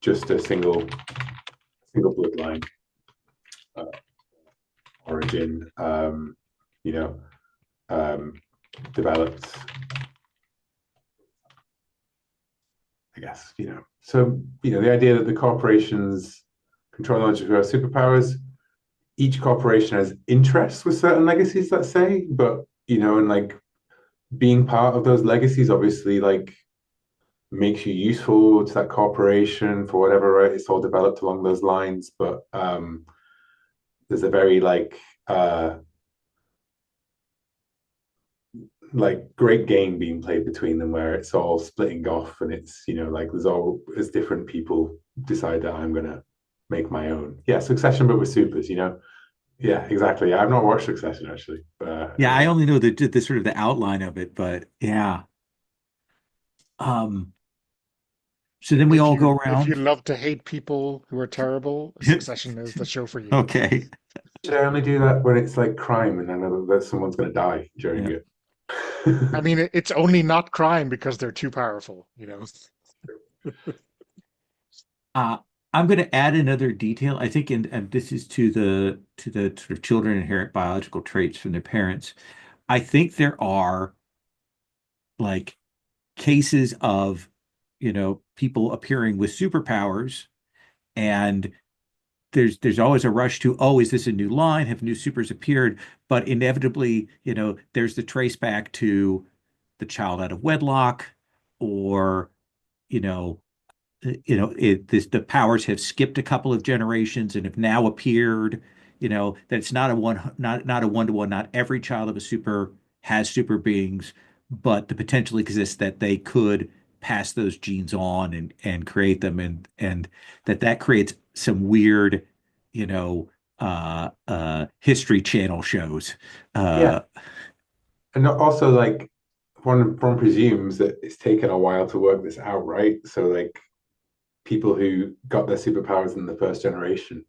just a single bloodline uh, origin, you know, developed, I guess, you know. So, you know, the idea that the corporations control knowledge of who have superpowers, each corporation has interests with certain legacies, let's say, but, you know, and like being part of those legacies obviously like makes you useful to that corporation for whatever, right? It's all developed along those lines, but there's a very like great game being played between them where it's all splitting off and it's, you know, like there's all as different people decide that I'm gonna make my own. Yeah, Succession, but with supers, you know. Yeah, exactly. I've not watched Succession actually, but Yeah, I yeah. only know the sort of the outline of it, but yeah. Um, so then we all go If you around. love to hate people who are terrible, Succession is the show for you. Okay. Should I only do that when it's like crime and I know that someone's gonna die during Yeah. it? I mean, it's only not crime because they're too powerful, you know. Uh, I'm going to add another detail. I think, and this is to the sort of children inherit biological traits from their parents. I think there are like cases of, people appearing with superpowers, and there's always a rush to, oh, is this a new line? Have new supers appeared? But inevitably, there's the trace back to the child out of wedlock, or you know the powers have skipped a couple of generations and have now appeared. That it's not a one-to-one. Not every child of a super has super beings, but the potential exists that they could pass those genes on and create them, and that creates some weird, History Channel shows. Yeah, uh and also like one presumes that it's taken a while to work this out, right? So like people who got their superpowers in the first generation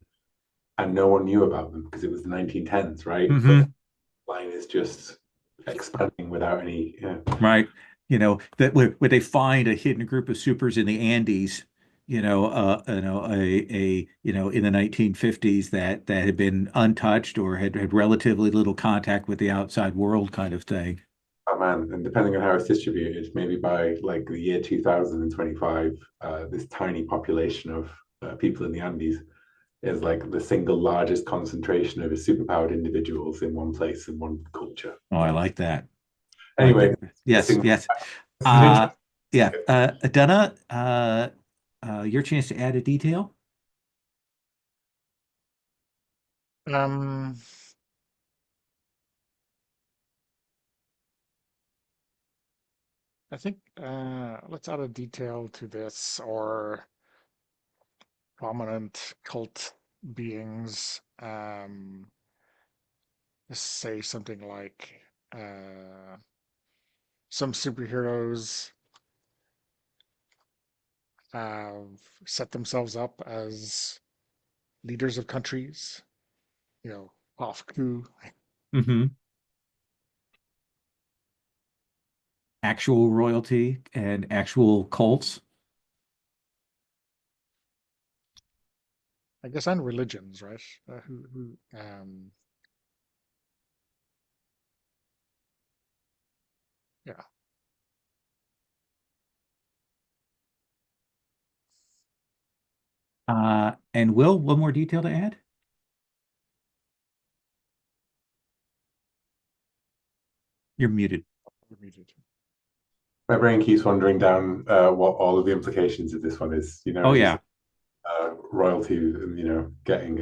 and no one knew about them because it was the 1910s, right? But the mhm. line is just expanding without any. Yeah. Right. That where they find a hidden group of supers in the Andes, in the 1950s that had been untouched or had relatively little contact with the outside world, kind of thing. Oh man, and depending on how it's distributed, maybe by like the year 2025, this tiny population of people in the Andes is like the single largest concentration of superpowered individuals in one place in one culture. Oh, I like that. I like Anyway, that. Yes, yes. this is Uh, interesting. yeah. Donna, your chance to add a detail. Um, I think let's add a detail to this, or prominent cult beings. Let's say something like some superheroes have set themselves up as leaders of countries, you know, off coup. Hmm. Actual royalty and actual cults. I guess, and religions, right? Yeah. And Will, one more detail to add? You're muted. My brain keeps wandering down what all of the implications of this one is. You know, Oh is yeah. royalty, you know, getting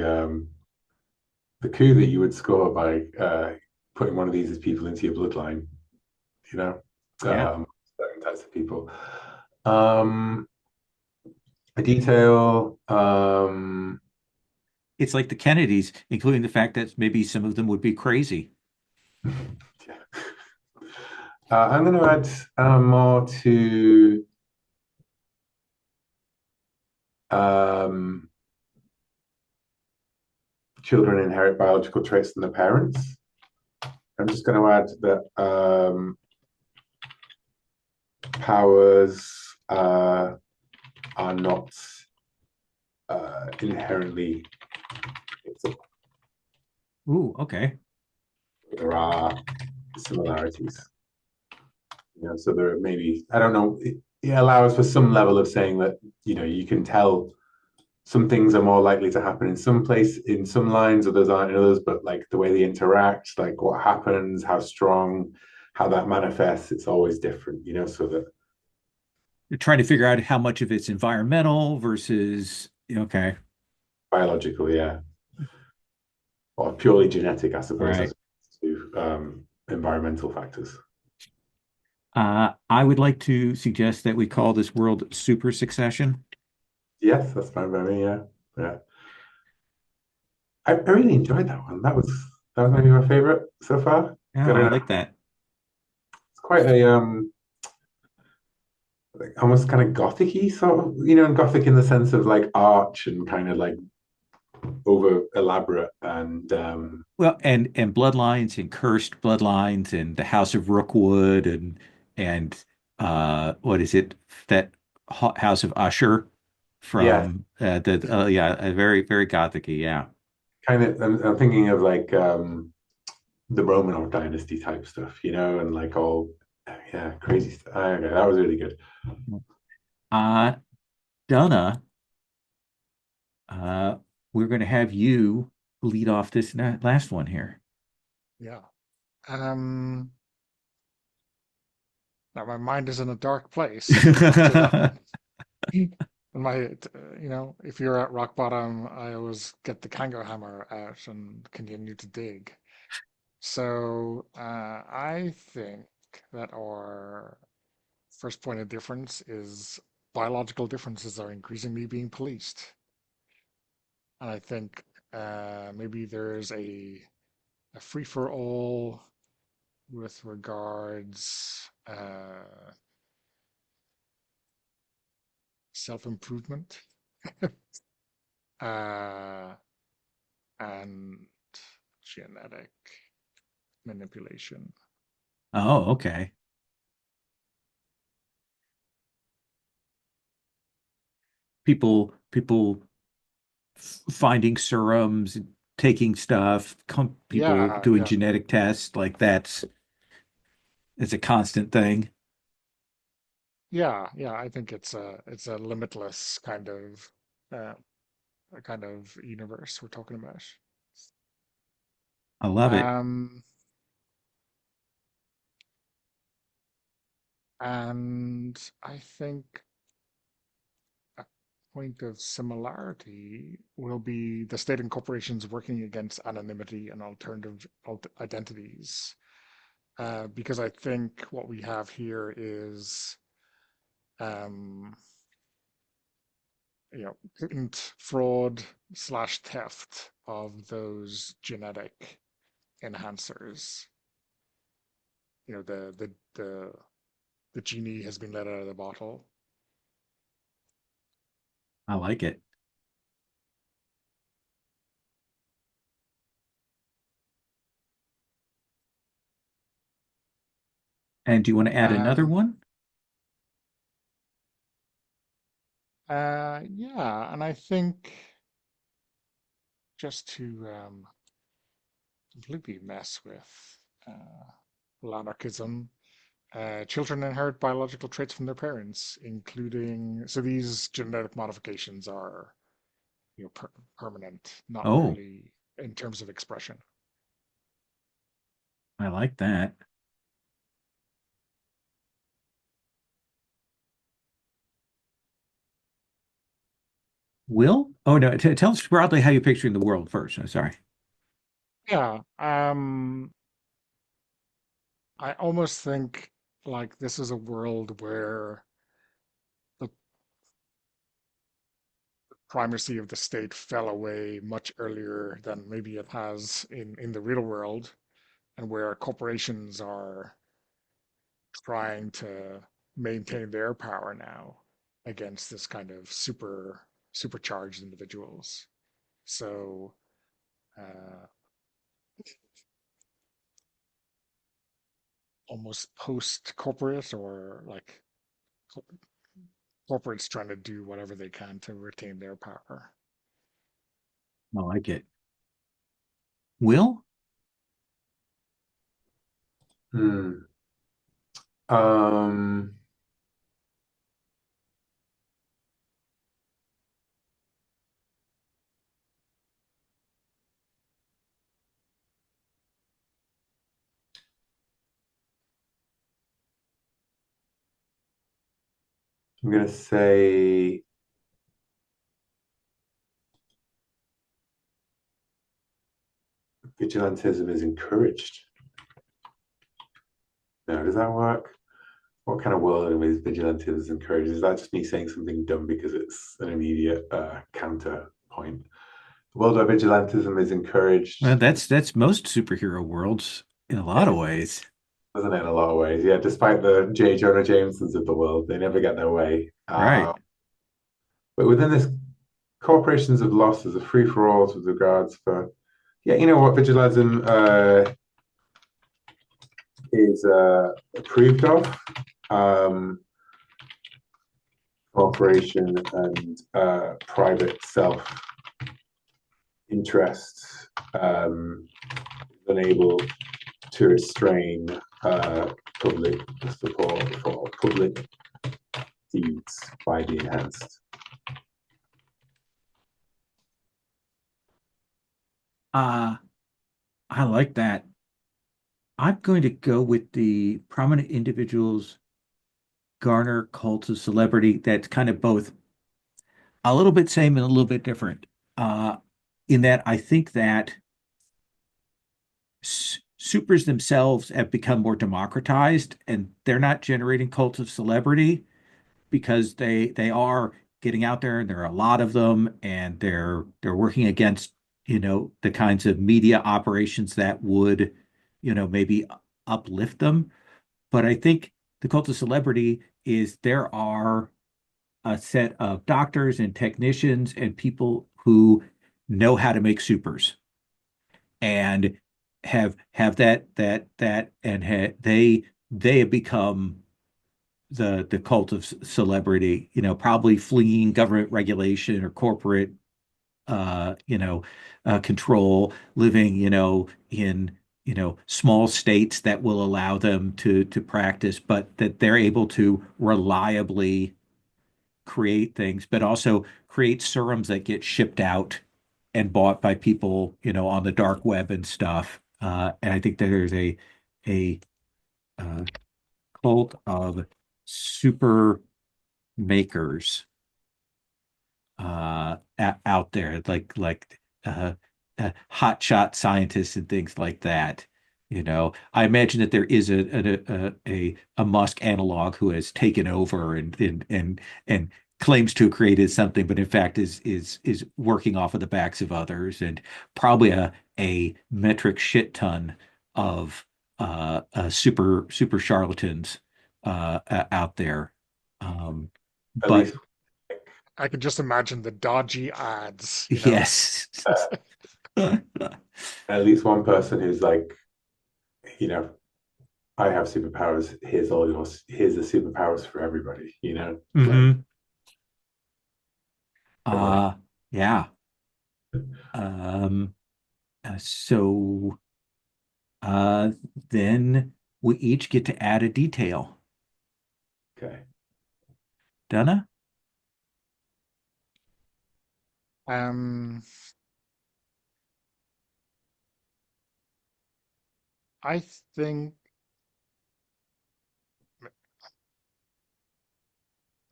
the coup that you would score by putting one of these as people into your bloodline. You know, Yeah. certain types of people. Um, a detail. It's like the Kennedys, including the fact that maybe some of them would be crazy. Yeah. I'm going to add more to um, children inherit biological traits from their parents. I'm just going to add that powers are not inherently fixable. Ooh, okay. There are similarities. So there maybe, I don't know, it allows for some level of saying that, you can tell some things are more likely to happen in some place, in some lines, others aren't in others, but like the way they interact, like what happens, how strong, how that manifests, it's always different, so that You're trying to figure out how much of it's environmental versus, okay, biological, yeah, or purely genetic, I all suppose, as right. opposed to environmental factors. I would like to suggest that we call this world super succession. Yes, that's fine by me, yeah. Yeah. I really enjoyed that one. That was maybe my favorite so far. Yeah, Got I it. like that. It's quite a like almost kind of gothic-y sort of, and gothic in the sense of like arch and kind of like over elaborate and Well, and bloodlines and cursed bloodlines and the House of Rookwood and what is it, that House of Usher yeah, from the yeah, a very very gothic-y, yeah. kind of I'm thinking of like the Roman or dynasty type stuff, and like all yeah, crazy stuff. Okay, that was really good. Uh Donna, uh we're going to have you lead off this last one here. Yeah. Um, Now my mind is in a dark place after that one. And if you're at rock bottom, I always get the Kango hammer out and continue to dig. So I think that our first point of difference is biological differences are increasingly being policed. And I think maybe there's a free for all with regards self-improvement uh, and genetic manipulation. Oh, okay. People finding serums, taking stuff, people Yeah, doing yeah, genetic tests, like it's a constant thing. yeah. I think it's a limitless uh, kind of universe we're talking about. I love it. Um, and I think a point of similarity will be the state and corporations working against anonymity and alternative identities. Because I think what we have here is, um, patent fraud slash theft of those genetic enhancers. You know, the genie has been let out of the bottle. I like it. And do you want to add another Um, one? yeah, and I think just to completely mess with anarchism, children inherit biological traits from their parents, including so these genetic modifications are permanent, not Oh, merely in terms of expression. I like that. Will? Oh no, tell us broadly how you're picturing the world first. I'm sorry. Yeah, I almost think like this is a world where the primacy of the state fell away much earlier than maybe it has in the real world, and where corporations are trying to maintain their power now against this kind of supercharged individuals. So uh, almost post corporate or like corporates trying to do whatever they can to retain their power. I like it. Will? Hmm. Um, I'm gonna say vigilantism is encouraged. No, does that work? What kind of world is vigilantism encouraged? Is that just me saying something dumb because it's an immediate counterpoint? The world where vigilantism is encouraged, Well, that's most superhero worlds in a lot of ways. doesn't it, in a lot of ways? Yeah, despite the J. Jonah Jamesons of the world, they never get their way. Right. But within this, corporations have lost as a free for all with regards for, yeah, you know what vigilism is approved of. Um, Corporation and private self interest unable to restrain public support for public deeds by the enhanced. Uh, I like that. I'm going to go with the prominent individuals garner cults of celebrity. That's kind of both a little bit same and a little bit different. Uh, in that I think that supers themselves have become more democratized and they're not generating cults of celebrity because they are getting out there and there are a lot of them and they're working against, the kinds of media operations that would, maybe uplift them. But I think the cult of celebrity is there are a set of doctors and technicians and people who know how to make supers and have that and they have become the cult of celebrity, probably fleeing government regulation or corporate control, living, in small states that will allow them to practice, but that they're able to reliably create things, but also create serums that get shipped out and bought by people, on the dark web and stuff. And I think that there's a uh, cult of super makers out there, uh, hotshot scientists and things like that. I imagine that there is a Musk analog who has taken over and claims to have created something, but in fact is working off of the backs of others, and probably a metric shit ton of super charlatans out there. Um, At but least, I can just imagine the dodgy ads, yes. at least one person who's like, you know, I have superpowers. Here's all yours. Here's the superpowers for everybody. Like Hmm. everyone. Yeah. Um, so uh, then we each get to add a detail. Okay. Donna? um, I think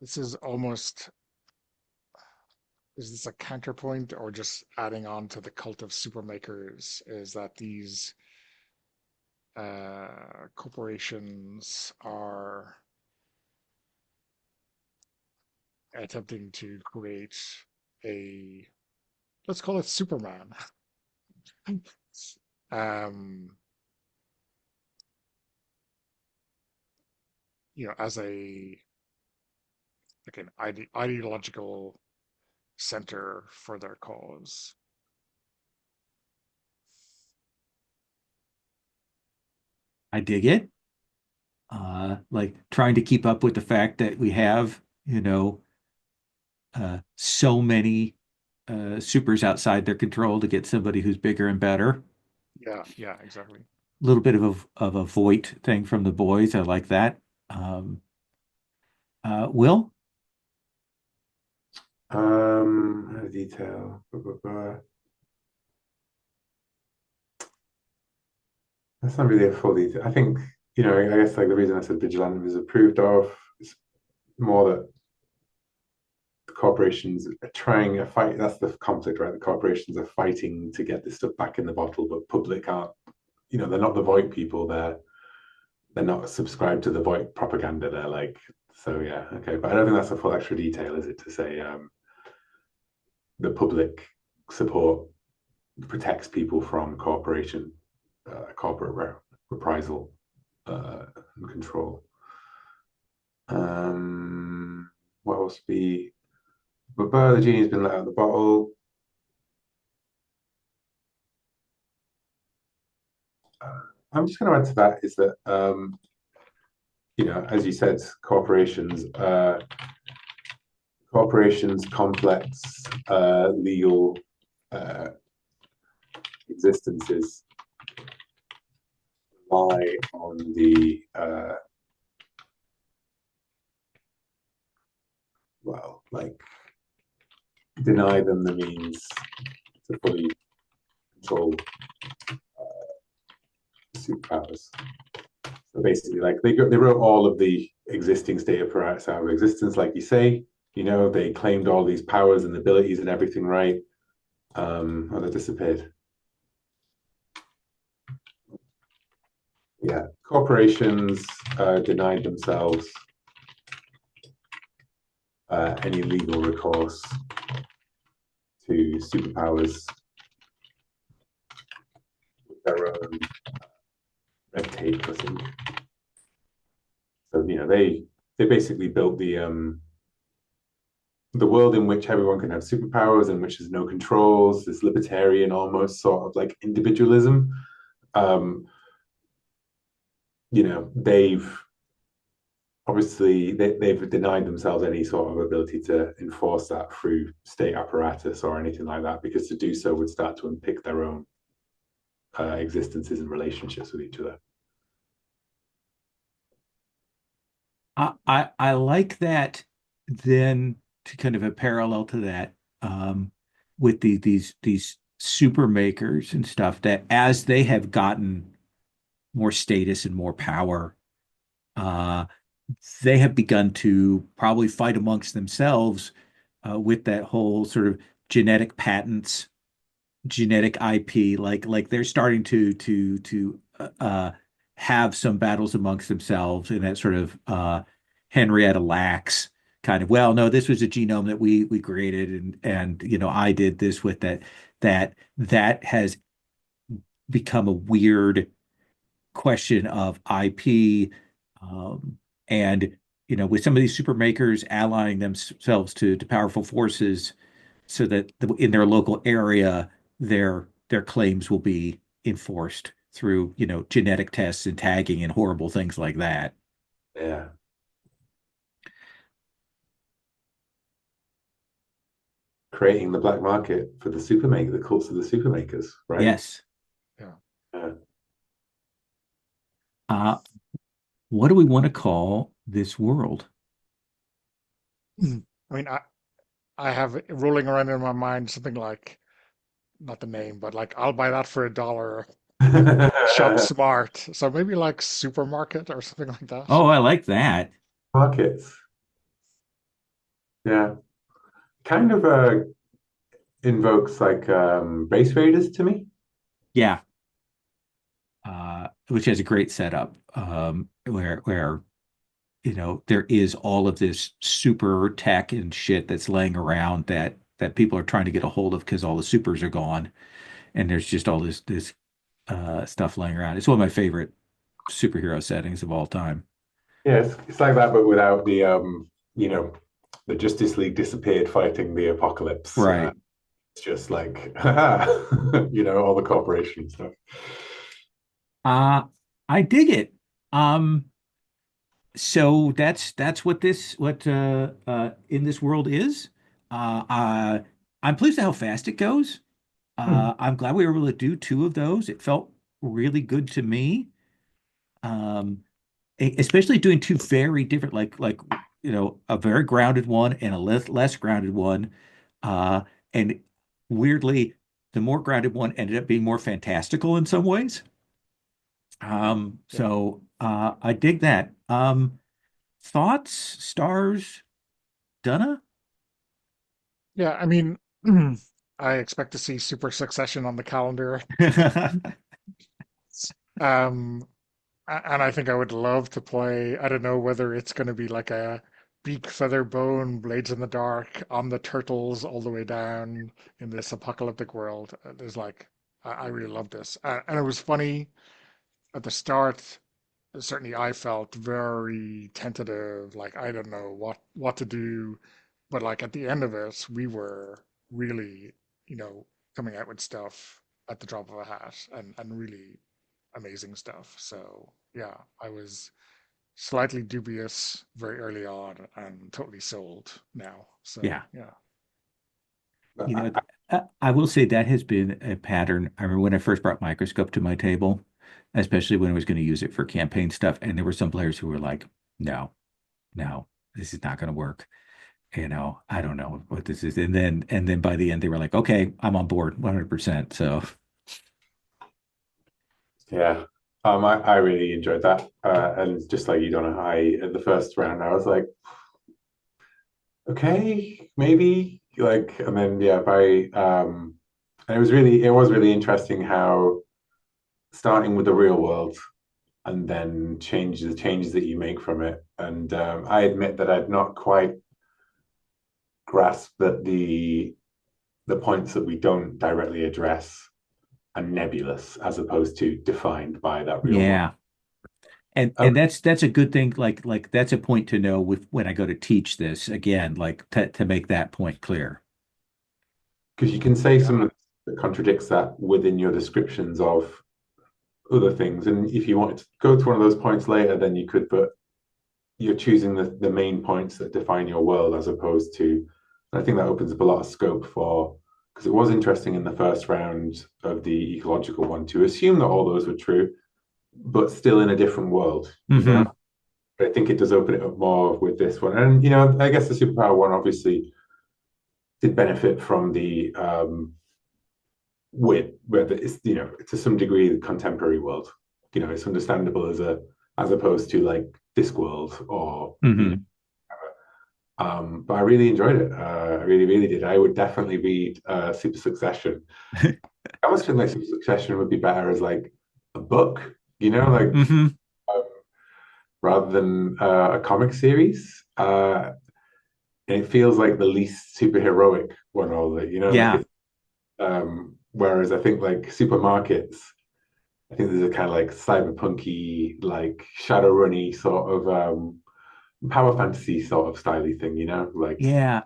this is almost, is this a counterpoint or just adding on to the cult of supermakers? Is that these corporations are attempting to create a, let's call it Superman, um, as a like an ideological center for their cause. I dig it. like trying to keep up with the fact that we have, so many supers outside their control to get somebody who's bigger and better. Yeah, yeah, exactly. A little bit of a Voight thing from the boys. I like that. Um, Will? Detail. Blah, blah, blah. That's not really a full detail. I think, I guess like the reason I said vigilante is approved of is more that the corporations are trying a fight. That's the conflict, right? The corporations are fighting to get this stuff back in the bottle, but public aren't. They're not the Voight people. They're not subscribed to the Voight propaganda. They're like, so yeah, okay. But I don't think that's a full extra detail, is it? To say the public support protects people from corporate reprisal and control. What else be? But the genie's been let out of the bottle. I'm just going to add to that is that as you said, corporations complex legal existences rely on the deny them the means to fully control superpowers. So basically, like they wrote all of the existing state apparatus out of existence, like you say. They claimed all these powers and abilities and everything, right? And they disappeared. Yeah, corporations denied themselves any legal recourse to superpowers with their own red tape, I think. So they basically built the world in which everyone can have superpowers and which there's no controls, this libertarian almost sort of like individualism. They've obviously they've denied themselves any sort of ability to enforce that through state apparatus or anything like that, because to do so would start to unpick their own existences and relationships with each other. I like that. Then to kind of a parallel to that, with these super makers and stuff, that as they have gotten more status and more power, uh, they have begun to probably fight amongst themselves with that whole sort of genetic patents, genetic IP. Like they're starting to have some battles amongst themselves in that sort of Henrietta Lacks kind of. Well, no, this was a genome that we created, and I did this with that has become a weird question of IP, and with some of these super makers allying themselves to powerful forces, so that in their local area, their claims will be enforced through genetic tests and tagging and horrible things like that. Yeah. Creating the black market for the cults of the super makers, right? Yes. Yeah. Yeah. Uh, what do we want to call this world? I mean, I have it rolling around in my mind something like, not the name, but like I'll buy that for $1. Shop smart. So maybe like supermarket or something like that. Oh, I like that. Markets. Yeah. Kind of invokes like Race Raiders to me. Yeah. Which has a great setup, where there is all of this super tech and shit that's laying around that people are trying to get a hold of because all the supers are gone, and there's just all this stuff laying around. It's one of my favorite superhero settings of all time. Yeah, it's like that, but without the Justice League disappeared fighting the apocalypse. Right. It's just like, all the corporation stuff. Uh, I dig it. Um, So that's what in this world is. I'm pleased at how fast it goes. Hmm. I'm glad we were able to do two of those. It felt really good to me. Um, Especially doing two very different, a very grounded one and a less grounded one. And weirdly, the more grounded one ended up being more fantastical in some ways. Yeah. Yeah. I dig that. Thoughts, stars, Donna? Yeah. I mean, I expect to see Super Succession on the calendar. Um, and I think I would love to play. I don't know whether it's going to be like a beak, feather, bone, blades in the dark on the turtles all the way down in this apocalyptic world. There's like, I really love this. And it was funny at the start. Certainly, I felt very tentative. Like I don't know what to do, but like at the end of it, we were really, you know, coming out with stuff at the drop of a hat and really amazing stuff. So yeah, I was slightly dubious very early on and totally sold now. So Yeah. yeah. But You know, I will say that has been a pattern. I remember when I first brought Microscope to my table, especially when I was going to use it for campaign stuff, and there were some players who were like, "No, no, this is not going to work." I don't know what this is. And then by the end, they were like, "Okay, I'm on board 100%." So yeah, I really enjoyed that, and just like you, Donna, I at the first round I was like, okay, maybe like, and then yeah, by and it was really interesting how starting with the real world and then the changes that you make from it. And I admit that I'd not quite grasped that the points that we don't directly address are nebulous as opposed to defined by that real world. yeah, and that's a good thing. Like that's a point to know with when I go to teach this again, like to make that point clear. Because you can say Yeah. something that contradicts that within your descriptions of other things. And if you wanted to go to one of those points later, then you could, but you're choosing the main points that define your world as opposed to, I think that opens up a lot of scope for, because it was interesting in the first round of the ecological one to assume that all those were true, but still in a different world, you know? Hmm. But I think it does open it up more with this one. And, you know, I guess the superpower one obviously did benefit from the wit, whether it's, you know, to some degree, the contemporary world. You know, it's understandable as opposed to like Discworld or, you know, Hmm. but I really enjoyed it. I really, really did. I would definitely read Super Succession. I almost feel like Super Succession would be better as like a book, you know, like Hmm. um, rather than a comic series. And it feels like the least superheroic one of it, you know, like Yeah. it's whereas I think like supermarkets, I think there's a kind of like cyberpunky, like Shadowrunny sort of power fantasy sort of styly thing, you know, like Yeah.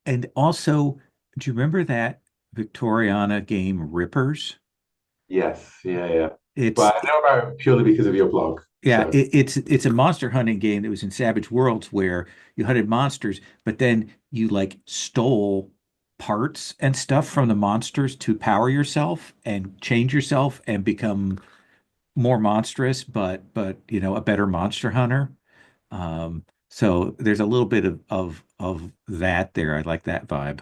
And also, do you remember that Victoriana game Rippers? yes, yeah, yeah. It's Well, I know about it purely because of your blog. yeah, So it's a monster hunting game that was in Savage Worlds where you hunted monsters, but then you like stole parts and stuff from the monsters to power yourself and change yourself and become more monstrous, but a better monster hunter. So there's a little bit of that there. I like that vibe.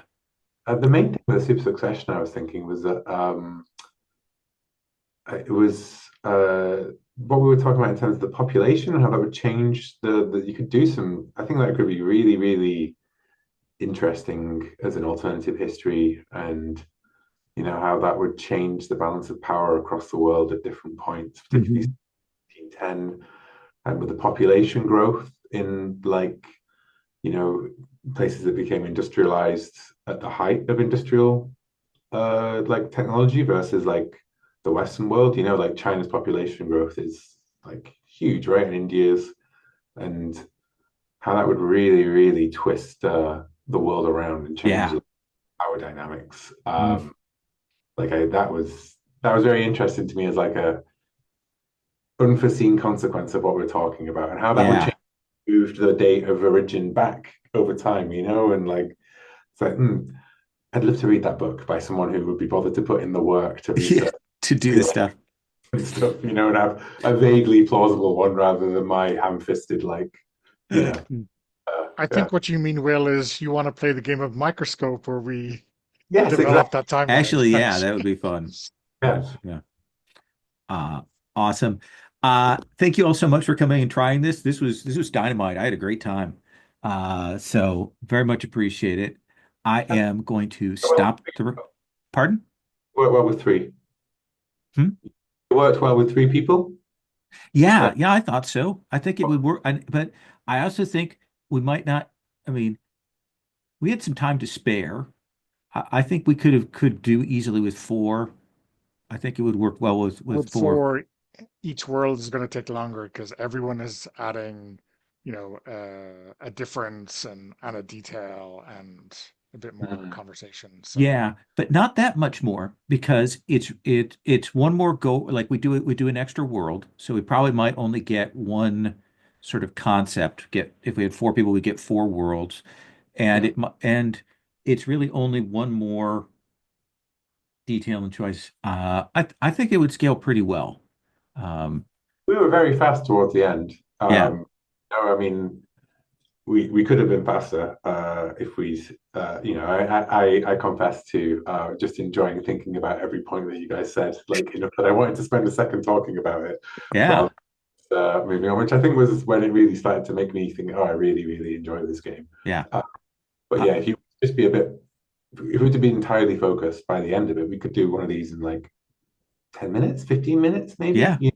the main thing with Super Succession, I was thinking was that it was what we were talking about in terms of the population and how that would change the you could do some. I think that could be really, really interesting as an alternative history, and you know how that would change the balance of power across the world at different points, particularly Mhm. 10 and with the population growth in like you know places that became industrialized at the height of industrial like technology versus like the Western world. You know, like China's population growth is like huge, right? And India's, and how that would really, really twist the world around and change Yeah. the power dynamics. Mm. Like that was very interesting to me as like a unforeseen consequence of what we're talking about and how that would Yeah. change, moved the date of origin back over time, and like it's like, I'd love to read that book by someone who would be bothered to put in the work to Yeah. research To do this stuff. and stuff, and have a vaguely plausible one rather than my ham-fisted, like, you know, I yeah. think what you mean, Will, is you want to play the game of Microscope where we Yes, develop exactly. that timeline. Actually, yeah, Thanks. that would be fun. Yeah. Yeah. Uh, awesome. Thank you all so much for coming and trying this. This was dynamite. I had a great time. So very much appreciate it. I am going to Well, stop pardon? worked well with three. Hmm? It worked well with three people. Yeah, Yeah. yeah, I thought so. I think it would work. But I also think we might not, I mean, we had some time to spare. I think we could do easily with four. I think it would work well with With four. four, each world is going to take longer because everyone is adding, a difference and a detail and a bit more Mm. conversation. So Yeah, but not that much more because it's one more go. Like we do an extra world, so we probably might only get one sort of concept. Get if we had four people, we get four worlds, and Yeah. and it's really only one more detail and choice. I think it would scale pretty well. Um, We were very fast towards the end. yeah, No, I mean, we could have been faster if I confess to just enjoying thinking about every point that you guys said, like enough that I wanted to spend a second talking about it yeah, rather than moving on, which I think was when it really started to make me think, oh, I really, really enjoy this game. yeah. Uh, but Uh, yeah, if you just be a bit, if we were to be entirely focused by the end of it, we could do one of these in like 10 minutes, 15 minutes, maybe. yeah. Yeah.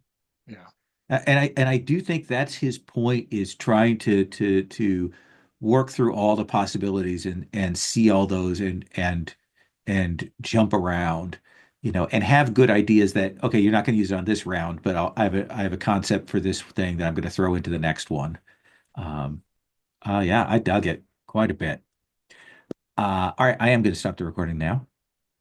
yeah, And I do think that's his point is trying to work through all the possibilities and see all those and jump around, and have good ideas that okay, you're not going to use it on this round, but I have a concept for this thing that I'm going to throw into the next one. Um, yeah, I dug it quite a bit. All right, I am going to stop the recording now.